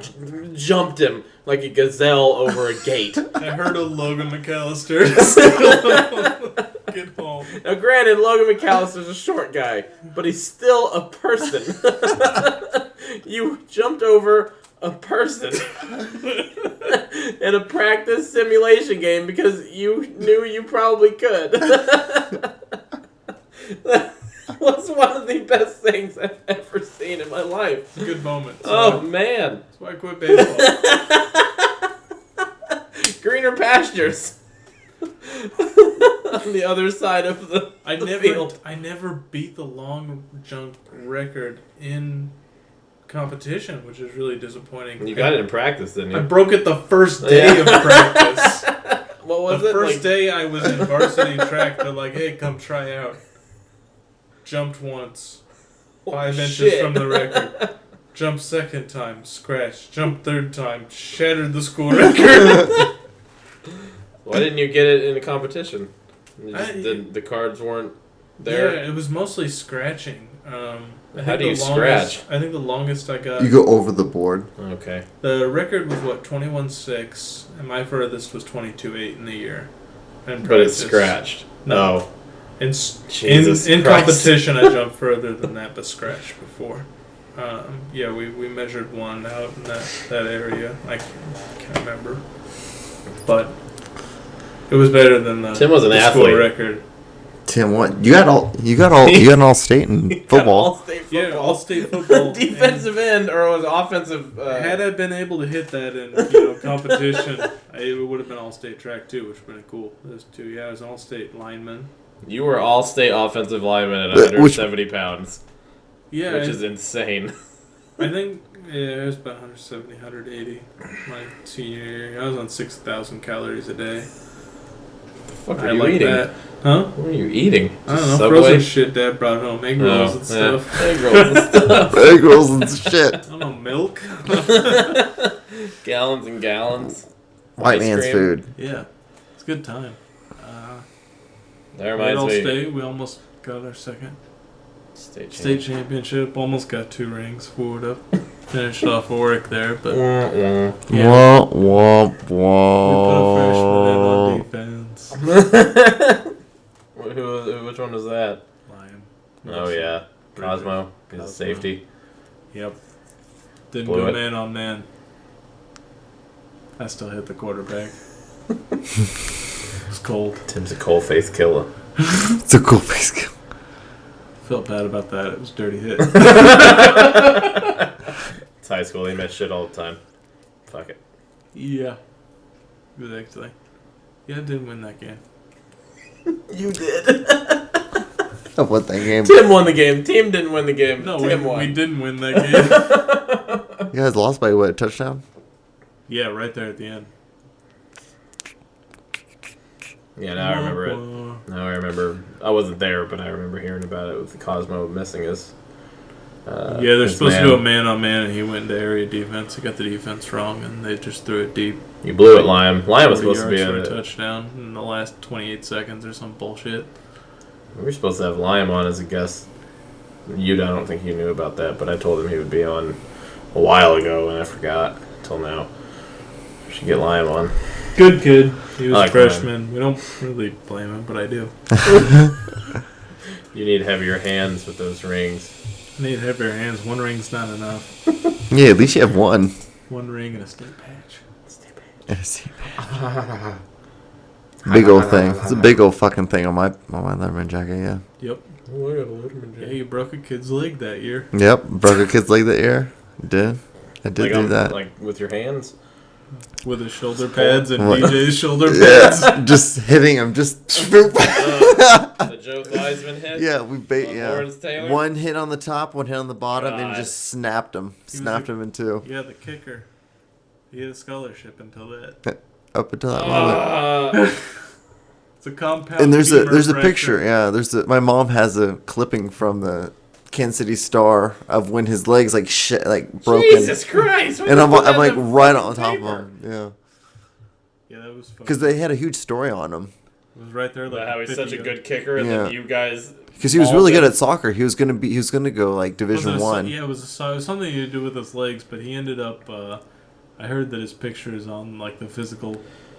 jumped him like a gazelle over a gate. I heard of Logan McAllister. Get home. Now, granted, Logan McAllister's a short guy, but he's still a person. You jumped over a person in a practice simulation game because you knew you probably could. That was one of the best things I've ever seen in my life. It's a good moment. Oh, man. That's why I quit baseball. Greener pastures. On the other side of the field. I never beat the long jump record in competition, which is really disappointing. You got it in practice, didn't I you? broke it the first day of practice. What was The it? first day I was in varsity track, they're like, hey, come try out. Jumped once. 5 inches shit. from the record. Jumped second time, scratched. Jumped third time, shattered the school record. Why didn't you get it in a competition? You just I- the cards weren't there. Yeah, it was mostly scratching. I How think do you the longest- scratch? I think the longest I got... You go over the board. Okay. The record was, 21.6, and my furthest was 22.8 in the year. In But it's practice. scratched. No. In Jesus in Christ. competition, I jumped further than that, but scratched before. Yeah, we measured one out in that area. I can't remember, but it was better than the Tim was an the school athlete. record. Tim, what you got an all state in football. All-state football. Yeah, all state football. Defensive end or was offensive? Had I been able to hit that in competition, it would have been all state track too, which would have been cool. Those two, yeah, I was an all state lineman You were all-state offensive lineman at Which- 170 pounds, Yeah, which is insane. I think it was about 170, 180 my senior year. I was on 6,000 calories a day. What I are you like eating? that. Huh? What are you eating? I don't know. Subway? Frozen shit Dad brought home. Egg rolls and Yeah, stuff. egg rolls and stuff. Egg rolls and shit. I don't know, milk? Gallons and gallons. White Ice man's cream. food. Yeah. It's a good time. That Right reminds all me. state. We almost got our second State state championship. Almost got 2 rings. Forward up. Finished off Warwick there, but Mm-mm. yeah. Womp, womp, We put a freshman in on womp. defense. Which one was that? Lion. Oh yeah, Cosmo. He's a Cosmo. safety. Yep. Didn't Blew go it. man on man. I still hit the quarterback. It's cold. Tim's a cold-faced killer. It's a cool face kill. Felt bad about that. It was a dirty hit. It's high school. They met shit all the time. Fuck it. Yeah. Good actually. Yeah, I didn't win that game. You did. I won that game. Tim won the game. Team didn't win the game. No, Tim we won. didn't win that game. You guys lost by what? A touchdown? Yeah, right there at the end. Yeah, now I remember it. Now I remember. I wasn't there, but I remember hearing about it with the Cosmo missing his. Yeah, they're his supposed man. to do a man-on-man, and he went into area defense. He got the defense wrong, and they just threw it deep. You blew it, Liam. Liam was 40 supposed to be yards in for it. a touchdown in the last 28 seconds or some bullshit. We were supposed to have Liam on as a guest. I don't think you knew about that, but I told him he would be on a while ago, and I forgot until now. We should get Liam on. Good kid. He was I like a freshman. We don't really blame him, but I do. You need heavier hands with those rings. I need heavier hands. 1 ring's not enough. Yeah, at least you have one. 1 ring and a state patch. Big old thing. It's a big old fucking thing on my Letterman jacket, yeah. Yep. Oh, I got a Letterman Yeah, you broke a kid's leg that year. Yep, broke a kid's leg that year. Did. I did do that. Like with your hands? With his shoulder pads and What? DJ's shoulder pads. Yeah, just hitting him, just The Joe Theismann hit? yeah, we On Lawrence Taylor? one hit on the top, one hit on the bottom, and God. just snapped him, snapped him in two, Yeah, the kicker. He had a scholarship until that. up until that moment. It's a compound. And there's femur a fracture. picture, yeah. My mom has a clipping from the Kansas City Star of when his legs like broken, Jesus Christ! and I'm like right on top of him, yeah, Yeah, that was fun. because they had a huge story on him. It was right there. Like About how he's 50 such a yards. good kicker, and Yeah. then you guys. Because he was all really good did- at soccer. He was gonna go like Division Was it a- 1. Yeah, it was something to do with his legs, but he ended up. I heard that his picture is on like the physical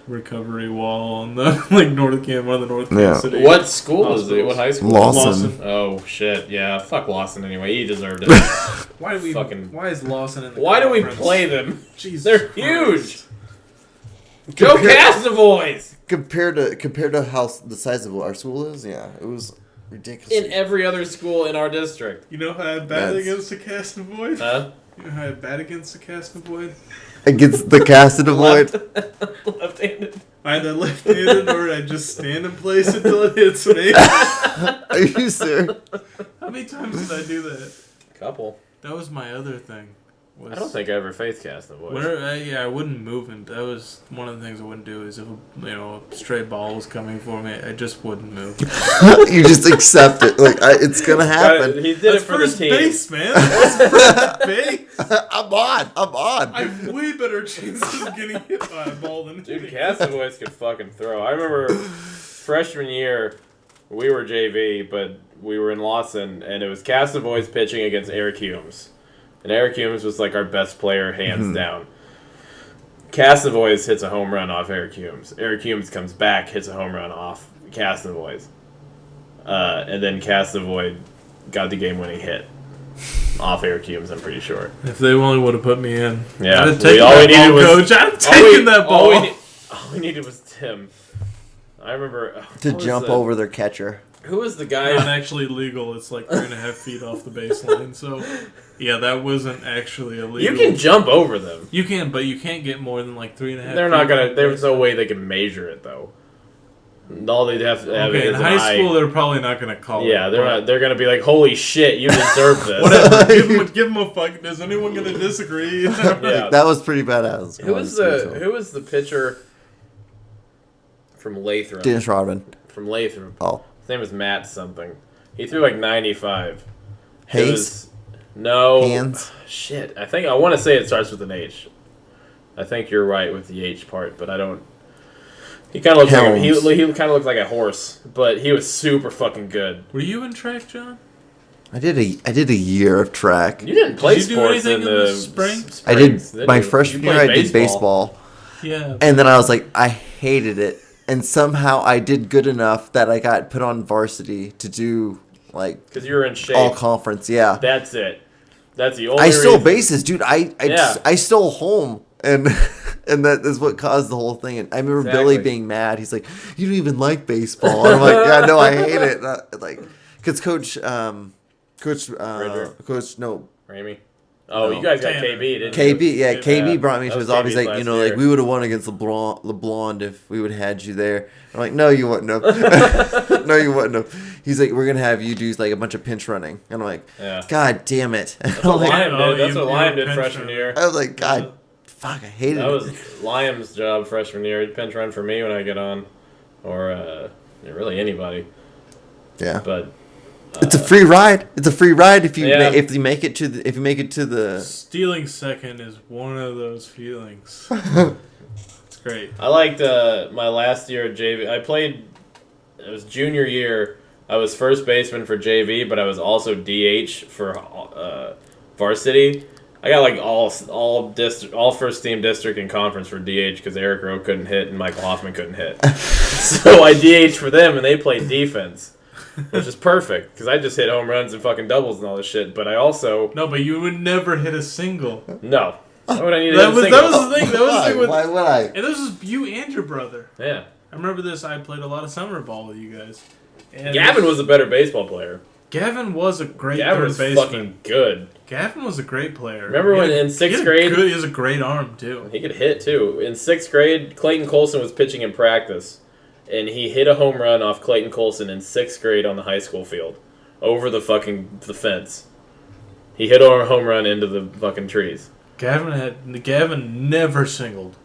recovery wall on the like one of the North Yeah. Kansas City. What school is it? hospitals. What high school? Lawson. Oh shit! Yeah, fuck Lawson. Anyway, he deserved it. Why do we? Fucking- Why is Lawson in the? Why do we conference? play them? Jesus They're Christ. huge. Go Castavoys! Compared to how the size of our school is, yeah, it was ridiculous. In every other school in our district. You know how I bat That's- against the cast avoid? Huh? You know how I bat against the cast avoid? Against the cast avoid. Left-handed. Either left-handed or I just stand in place until it hits me. Are you serious? How many times did I do that? Couple. That was my other thing. Was I don't think I ever faced Castavoys. I wouldn't move him. That was one of the things I wouldn't do. Is if a stray ball was coming for me, I just wouldn't move. You just accept it. Like it's gonna happen. He did That's it for the first team. base, man. That's first base. I'm on. I have way better chances of getting hit by a ball than Dude, hitting. Castavoys could fucking throw. I remember freshman year, we were JV, but we were in Lawson, and it was Castavoys pitching against Eric Humes. And Eric Humes was like our best player, hands down. Castavoys hits a home run off Eric Humes. Eric Humes comes back, hits a home run off Castavoys. And then Castavoy got the game-winning hit off Eric Humes, I'm pretty sure. If they only would have put me in, Yeah, I'd have taken all we that needed ball, was- coach. I'd have taken that ball. All we needed was Tim. I remember... To what was jump the- over their catcher. Who was the Not guy... actually legal. It's like 3.5 feet off the baseline. So, yeah, that wasn't actually illegal. You can jump over them. You can, but you can't get more than like 3.5. They're not feet gonna. off the There's no baseline. way they can measure it though. All they'd have to have Okay, in is an high eye. school, they're probably not going to call it. Yeah, they're but not. They're gonna be like, "Holy shit, you deserve this." Whatever. give him a fuck. Is anyone going to disagree? Yeah. That was pretty badass. Who was the pitcher from Latham? Dennis Rodman. From Latham. Oh. His name was Matt something. He threw like 95. Hayes? No. Hands? Shit. I want to say it starts with an H. I think you're right with the H part, but I don't. He kind of looks like he kind of looked like a horse, but he was super fucking good. Were you in track, John? I did a year of track. You didn't play Did you do sports anything in in the the spring? I did springs, my you? freshman You year. I played did baseball, Yeah. and then I was like, I hated it, and somehow I did good enough that I got put on varsity to do like Because you were in shape. all conference. Yeah, That's it. That's the only I stole reason. bases, dude. Yeah. I stole home, and and that is what caused the whole thing. And I remember Billy Exactly. being mad. He's like, "You don't even like baseball." And I'm like, "Yeah, no, I hate it." Like, because Coach Bridger. Ramey. Oh, No. you guys got Tanner. KB, didn't KB, you? yeah, KB brought me That to was his office. KB's He's like, last like year. we would have won against LeBlond if we would have had you there. I'm like, no, you wouldn't have. No, you wouldn't have. He's like, we're gonna have you do like a bunch of pinch running. And I'm like, Yeah. God damn it. That's what Liam Oh, did. That's you- what you Liam were did pinch freshman runner. year. I was like, God, fuck, I hated That it. was Liam's job freshman year. He'd pinch run for me when I get on, or really anybody. Yeah, But it's a free ride. It's a free ride if you Yeah. if you make it to the Stealing second is one of those feelings. It's great. I liked my last year at JV. I played. It was junior year. I was first baseman for JV, but I was also DH for varsity. I got like all first team district and conference for DH because Eric Rowe couldn't hit and Michael Hoffman couldn't hit. So I DH for them and they played defense, which is perfect because I just hit home runs and fucking doubles and all this shit. But I also No, but you would never hit a single. no. Why would I need to That hit a was single? the thing. That was the thing with. Why would I? And this was you and your brother. Yeah. I remember this. I played a lot of summer ball with you guys. And Gavin was a better baseball player. Gavin was a great Gavin third was baseman. fucking good. Gavin was a great player. Remember He when had- in sixth he had grade- He has a great arm too. He could hit too. In 6th grade, Clayton Colson was pitching in practice, and he hit a home run off Clayton Colson in 6th grade on the high school field, over the fence. He hit a home run into the fucking trees. Gavin never singled.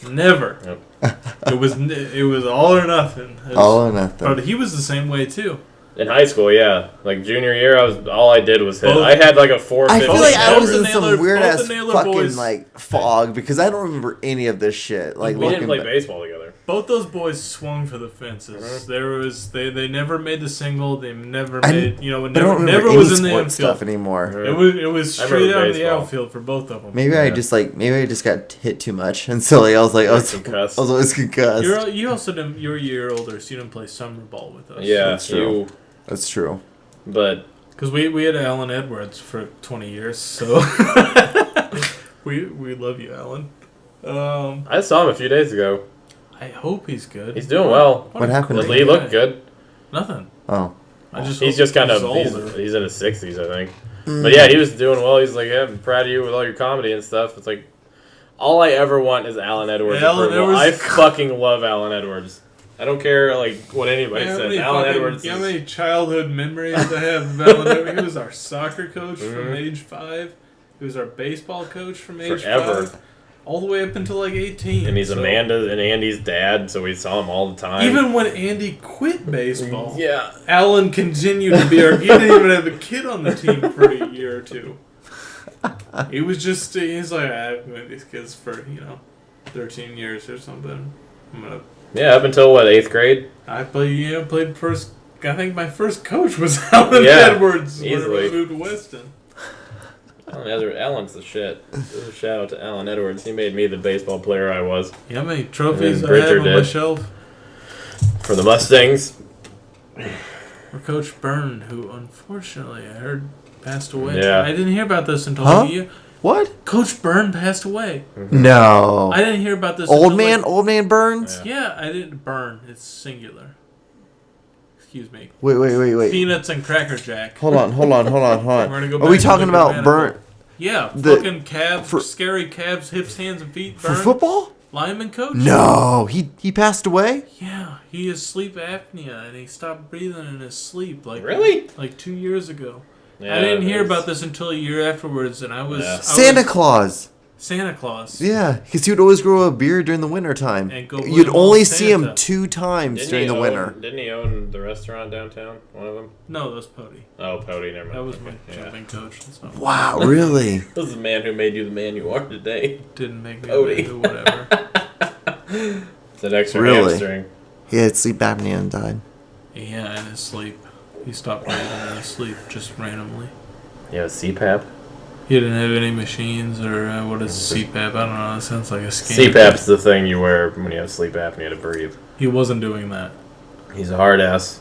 Never. Yep. It was all or nothing. It was- All or nothing. But he was the same way too. In high school, yeah, like junior year, all I did was hit. Both- I had like a 450. I feel like I Both was the in Naylor- some weird both ass the Naylor fucking boys- like fog because I don't remember any of this shit. Like we didn't looking play back. baseball together. Both those boys swung for the fences. They never made the single. They never I- made I don't never remember any was in the sports outfield. stuff anymore. It was I straight remember out of the baseball. outfield for both of them. Maybe I just got hit too much, and so like I was Concussed. always concussed. You also didn't. You were a year older, so you didn't play summer ball with us. Yeah, That's true. That's true. But Because we had Alan Edwards for 20 years, so we love you, Alan. I saw him a few days ago. I hope he's good. He's doing well. What happened to He him? looked good. Nothing. Oh, He's He's just kind of older. he's in his 60s, I think. But yeah, he was doing well. He's like, yeah, I'm proud of you with all your comedy and stuff. It's like, all I ever want is Alan Edwards. Alan approval. Edwards- I fucking love Alan Edwards. I don't care like what anybody says. Alan Edwards. You know how Is, many childhood memories I have of Alan Edwards? He was our soccer coach from Mhm. age 5. He was our baseball coach from age Forever. 5. All the way up until like 18. and he's So Amanda and Andy's dad, so we saw him all the time. Even when Andy quit baseball, yeah, Alan continued to be our. He didn't even have a kid on the team for a year or two. He was just. He's like, I've been with these kids for 13 years or something. I'm gonna. yeah, up until what 8th grade. I played first. I think my first coach was Alan Yeah, Edwards when easily. I moved to Weston. Alan's the shit. Shout out to Alan Edwards. He made me the baseball player I was You know how many trophies And I have Bridger on my did. shelf? for the Mustangs. For Coach Byrne, who unfortunately I heard passed away. Yeah. I didn't hear about this until Huh? you. what? Coach Byrne passed away. No. I didn't hear about this. Old until, man, old man Burns. Yeah, I didn't burn. It's singular. Excuse me. Wait. Peanuts and Cracker Jack. Hold on. We're gonna go Are we back to talking the about grammatical. burn Yeah, The- fucking calves, for- scary calves, hips, hands, and feet. for Burn. football? Lineman coach? No, he passed away. Yeah, he has sleep apnea and he stopped breathing in his sleep. Really? Like 2 years ago. Yeah, I didn't hear it's- about this until a year afterwards, and I was Santa Claus. Santa Claus. Yeah, because he would always grow a beard during the winter time. And go You'd with only Santa. see him 2 times Didn't during he the own- winter. Didn't he own the restaurant downtown? One of them? No, that was Pody. Oh, Pody, never mind. That was my Okay, jumping coach. So Wow, really? This is the man who made you the man you are today. didn't make me Pody. do whatever. It's an extra Really? hamstring. He had sleep apnea and died. Yeah, in his sleep. He stopped breathing in his sleep just randomly. Yeah, CPAP. He didn't have any machines or what is CPAP? I don't know. It sounds like a scam. CPAP's the thing you wear when you have sleep apnea to breathe. He wasn't doing that. He's a hard ass.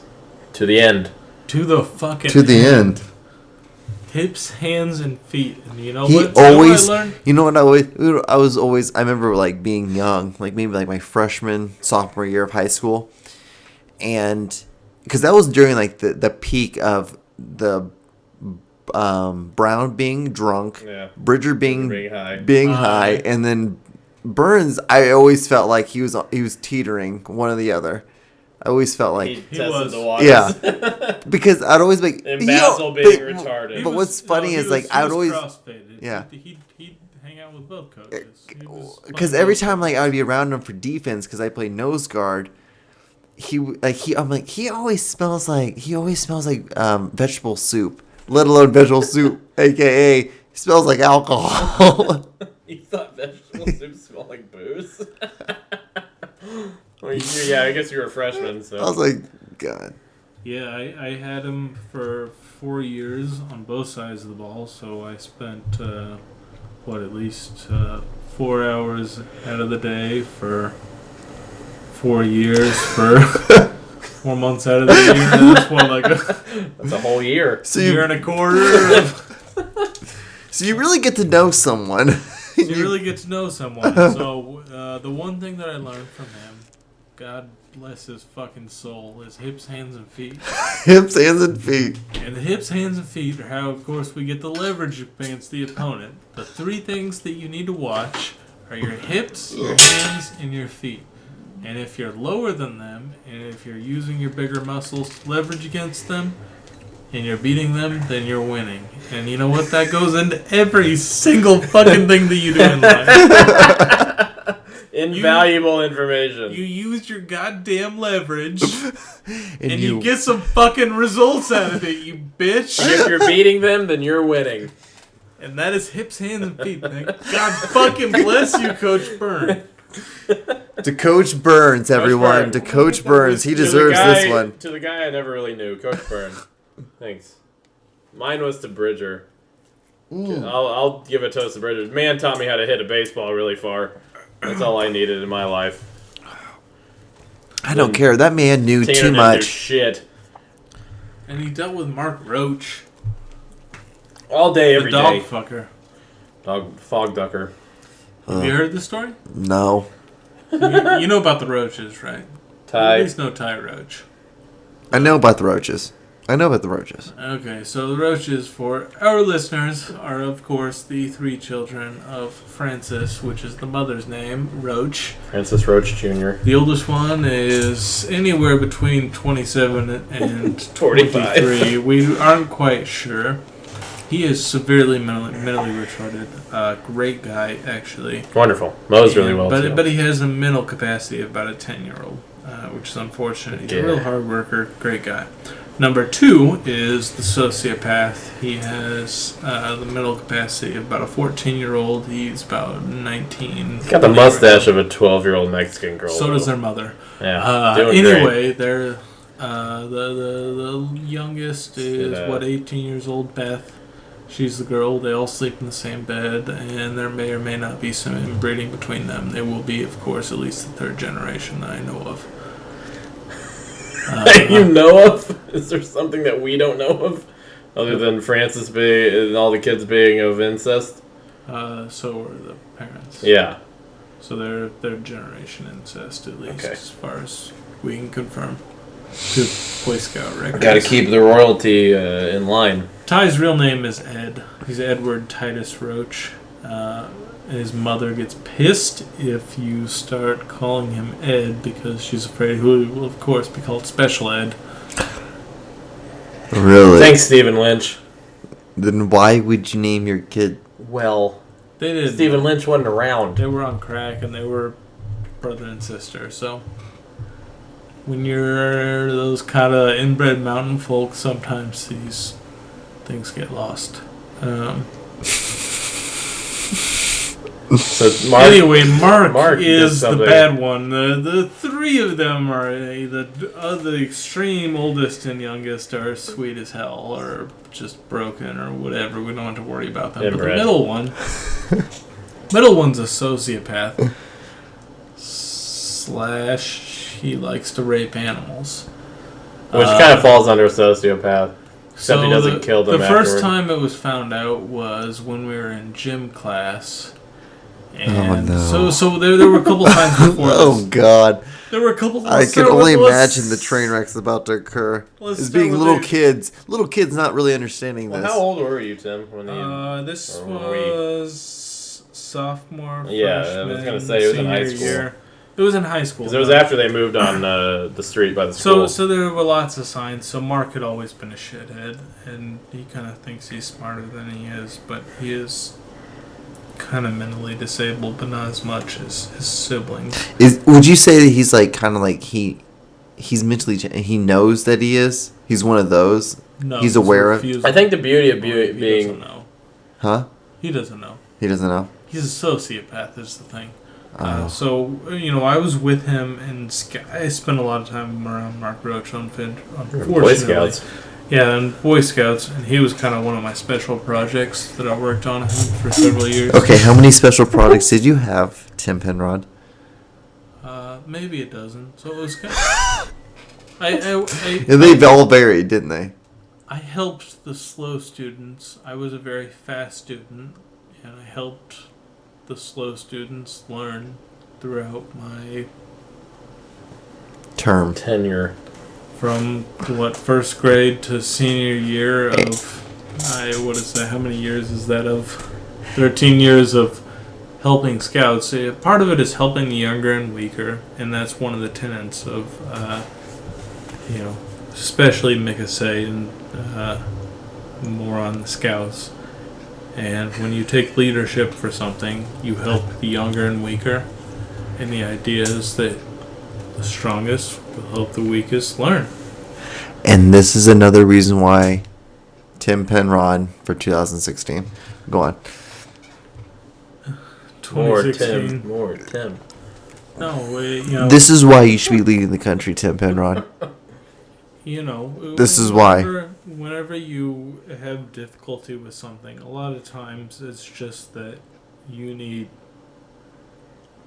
To the end. To the fucking To the end. Hips, hands, and feet. And you know He what? always, I learned? you know what I remember like being young, like maybe like my freshman, sophomore year of high school. And because that was during like the peak of the Brown being drunk, Yeah. Bridger being Being high. high, and then Burns. I always felt like he was teetering one or the other. I always felt like He He tested was. the waters. yeah, because I'd always like And Basil being retarded. He But what's funny he is, like, he I would was always- cross-faded. yeah. He'd hang out with both coaches. He was because playing every both time like coaches. I would be around him for defense because I play nose guard. He always smells like vegetable soup, let alone vegetable soup, aka smells like alcohol. You thought vegetable soup smelled like booze? Well, yeah, I guess you were a freshman, so. I was like, God. Yeah, I had him for 4 years on both sides of the ball, so I spent, at least 4 hours out of the day for 4 years for 4 months out of the year. And that's what, like That's a whole year. So year you, and a quarter. so you really get to know someone. So you really get to know someone. So the one thing that I learned from him, God bless his fucking soul, is hips, hands, and feet. Hips, hands, and feet. And the hips, hands, and feet are how, of course, we get the leverage against the opponent. The 3 things that you need to watch are your hips, your hands, and your feet. And if you're lower than them, and if you're using your bigger muscles to leverage against them, and you're beating them, then you're winning. And you know what? That goes into every single fucking thing that you do in life. Invaluable information. You use your goddamn leverage, And you get some fucking results out of it, you bitch. If you're beating them, then you're winning. And that is hips, hands, and feet. Thank God fucking bless you, Coach Byrne. to Coach Burns, everyone. Burns. To Coach Burns. He To the deserves guy- this one. To the guy I never really knew, Coach Byrne. Thanks. Mine was to Bridger. I'll give a toast to Bridger. Man taught me how to hit a baseball really far. That's all I needed in my life. I don't care. That man knew Tanner too didn't do much. shit. And he dealt with Mark Roach, All day, the every dog day. fucker. Dog, fog ducker. Have you heard this story? No. You know about the roaches, right? At Ty. least no Ty Roach. I know about the roaches. Okay, so the roaches, for our listeners, are of course the 3 children of Francis, which is the mother's name, Roach. Francis Roach Jr. The oldest one is anywhere between 27 and 45. 23. We aren't quite sure. He is severely mentally retarded. Great guy, actually. Wonderful. Mows really well, too. But he has a mental capacity of about a 10-year-old, which is unfortunate. He's a real hard worker. Great guy. Number 2 is the sociopath. He has the mental capacity of about a 14-year-old. He's about 19. He's got the mustache of a 12-year-old Mexican girl. So does their mother. Yeah. Doing Anyway, they're the youngest is 18 years old, Beth. She's the girl. They all sleep in the same bed, and there may or may not be some inbreeding between them. They will be, of course, at least the 3rd generation that I know of. You know of? Is there something that we don't know of? Other than Francis being and all the kids being of incest? So are the parents. Yeah. So they're 3rd generation incest, at least, Okay. as far as we can confirm. Good Boy Scout records. Got to keep the royalty in line. Ty's real name is Ed. He's Edward Titus Roach. And his mother gets pissed if you start calling him Ed because she's afraid he will, of course, be called Special Ed. Really? Thanks, Stephen Lynch. Then why would you name your kid? Well, They did. Stephen Lynch wasn't around. They were on crack and they were brother and sister. So when you're those kind of inbred mountain folk, sometimes these things get lost. So Mark, Anyway, Mark did is the something. bad one. The three of them are the extreme oldest and youngest are sweet as hell or just broken or whatever. We don't have to worry about them. But the Inbred. middle one's a sociopath. / he likes to rape animals. which kind of falls under a sociopath. Except he doesn't kill them The first afterward. time it was found out was when we were in gym class. And no. so there were a couple times before Oh this. God! There were a couple. I can only imagine the train wrecks about to occur. Let's As start being with little the- kids not really understanding Well, this. how old were you, Tim? When you, This or were we? was sophomore. Yeah, I was freshman, gonna say it was in high senior school. year. It was in high school. Because it was after they moved on the street by the school. So there were lots of signs. So Mark had always been a shithead, and he kind of thinks he's smarter than he is, but he is kind of mentally disabled, but not as much as his siblings. Would you say that he's like kind of like he's mentally he knows that he is? He's one of those. No, He's aware of- refusing. I think the beauty of He doesn't being... know. Huh? He doesn't know. He doesn't know. He's a sociopath, is the thing. Oh. So, I was with him, and I spent a lot of time around Mark Roach, unfortunately. Boy Scouts. Yeah, and Boy Scouts, and he was kind of one of my special projects that I worked on him for several years. Okay, how many special products did you have, Tim Penrod? Maybe a dozen. So it was kind of... And they all varied, didn't they? I helped the slow students. I was a very fast student, and I helped the slow students learn throughout my Term. Tenure. from first grade to senior year of how many years is that of 13 years of helping scouts. Part of it is helping the younger and weaker, and that's one of the tenets of especially Mikasei and more on the scouts. And when you take leadership for something, you help the younger and weaker. And the idea is that the strongest will help the weakest learn. And this is another reason why Tim Penrod for 2016. Go on. More 2016. Tim. More Tim. No, This is why you should be leading the country, Tim Penrod. This is why. Whenever you have difficulty with something, a lot of times it's just that you need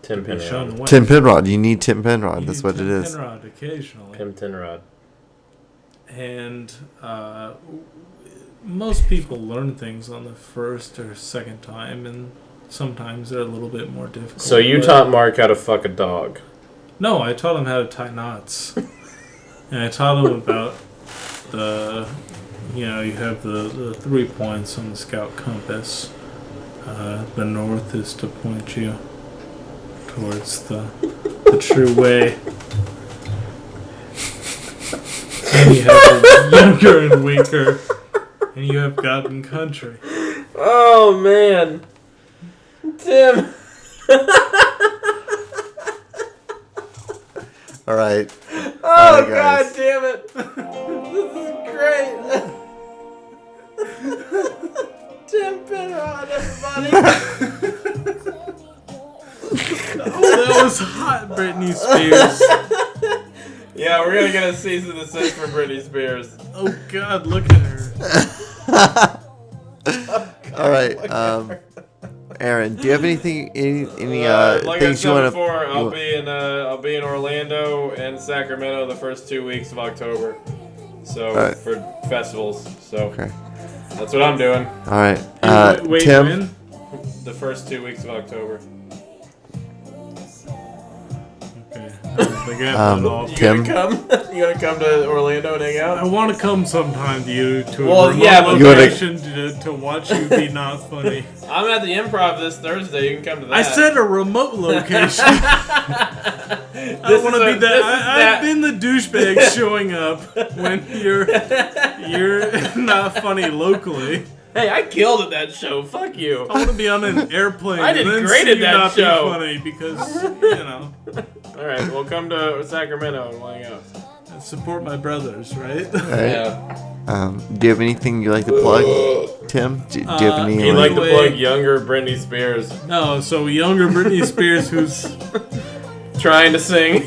Tim to be shown the Penrod. way. Tim Penrod. You need Tim Penrod. You That's need what it Tim is. Penrod occasionally. Tim Penrod. And most people learn things on the first or second time, and sometimes they're a little bit more difficult. So you but- taught Mark how to fuck a dog. No, I taught him how to tie knots. And I taught him about you have the 3 points on the scout compass. The north is to point you towards the true way. And you have the younger and weaker, and you have God and country. Oh, man. Tim. All right. Oh, All right, God guys. damn it. This is great. Tim Penrod, everybody. Oh, that was hot, Britney Spears. Yeah, we're going to get a cease and desist from Britney Spears. Oh, God, look at her. All right. Aaron, do you have anything? Any like things I you said want before, I'll to? be in Orlando and Sacramento the first 2 weeks of October. So Alright. for festivals. So Okay. that's what I'm doing. All right. Wait, Tim. when? The first 2 weeks of October. Okay. The gambling off. You Tim? gonna come? You gonna come to Orlando and hang I out? want to come sometime to you to Well, a remote yeah, but- location to watch you be not funny. I'm at the Improv this Thursday. You can come to that. I said a remote location. I want to be that. I've been the douchebag showing up when you're not funny locally. Hey, I killed at that show. Fuck you. I want to be on an airplane. I did and then great see at you that not show. Be funny because you know. All right, we'll come to Sacramento and hang out. Support my brothers, right? Yeah. Do you have anything you like to plug, Tim? Do you have any? He'd like to Anyway. plug younger Britney Spears No, so younger Britney Spears, who's trying to sing.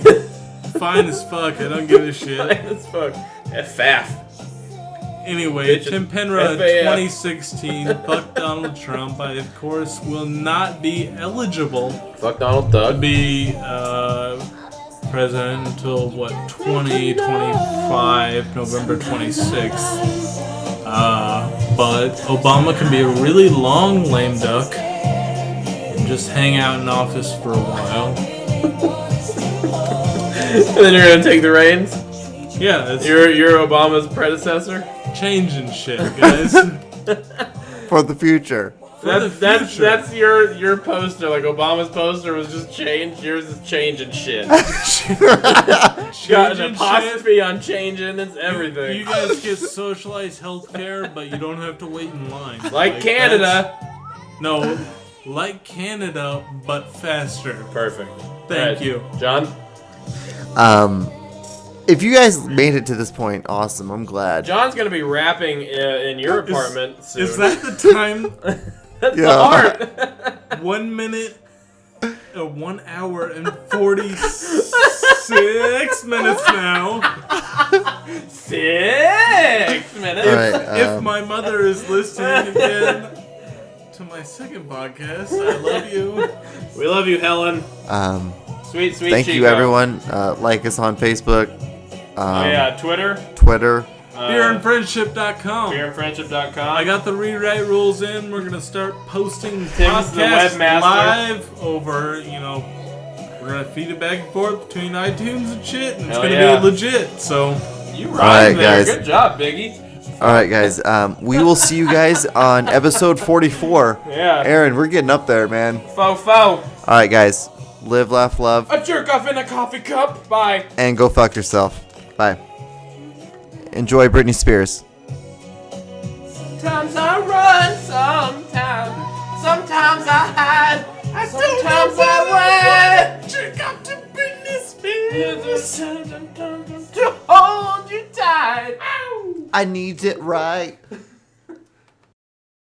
fine as fuck. I don't give a shit. As fuck. FAF. Anyway, Bitches. Tim Penrod, FAF. 2016. Fuck Donald Trump. I, of course, will not be eligible Fuck Donald to Duck. be president until, 2025, November 26th. But Obama can be a really long lame duck and just hang out in office for a while. And then you're gonna take the reins. Yeah, it's You're Obama's predecessor. changing shit, guys. For the future. That's your poster. Like Obama's poster was just change. Yours is changing shit. Got an Changing apostrophe on changing. It's shit. everything. You guys get socialized healthcare, but you don't have to wait in line. Like Canada. No, like Canada, but faster. Perfect. Thank you. John. If you guys made it to this point, awesome. I'm glad. John's gonna be rapping in your apartment soon. Is that the time? That's the Yeah. art. 1 minute, 1 hour and 46 minutes now. 6 minutes. All right. If my mother is listening again to my second podcast, I love you. We love you, Helen. Sweet, sweet. Thank you, Chico. everyone. Like us on Facebook, Oh yeah, Twitter. Twitter. Beerandfriendship.com. Beerandfriendship.com. I got the rewrite rules in. We're gonna start posting Tim's the podcasts webmaster. live over. We're gonna feed it back and forth between iTunes and shit, and it's Hell gonna yeah. be legit. So You right, rhymed there. guys. Good job, Biggie. All right, guys. We will see you guys on episode 44. Yeah. Aaron, we're getting up there, man. Faux. All right, guys. Live, laugh, love, A jerk off in a coffee cup. Bye. and go fuck yourself. Bye. Enjoy Britney Spears. Sometimes I run, sometimes I hide, sometimes I run. jerk off to Britney Spears. To hold you tight. I need it right.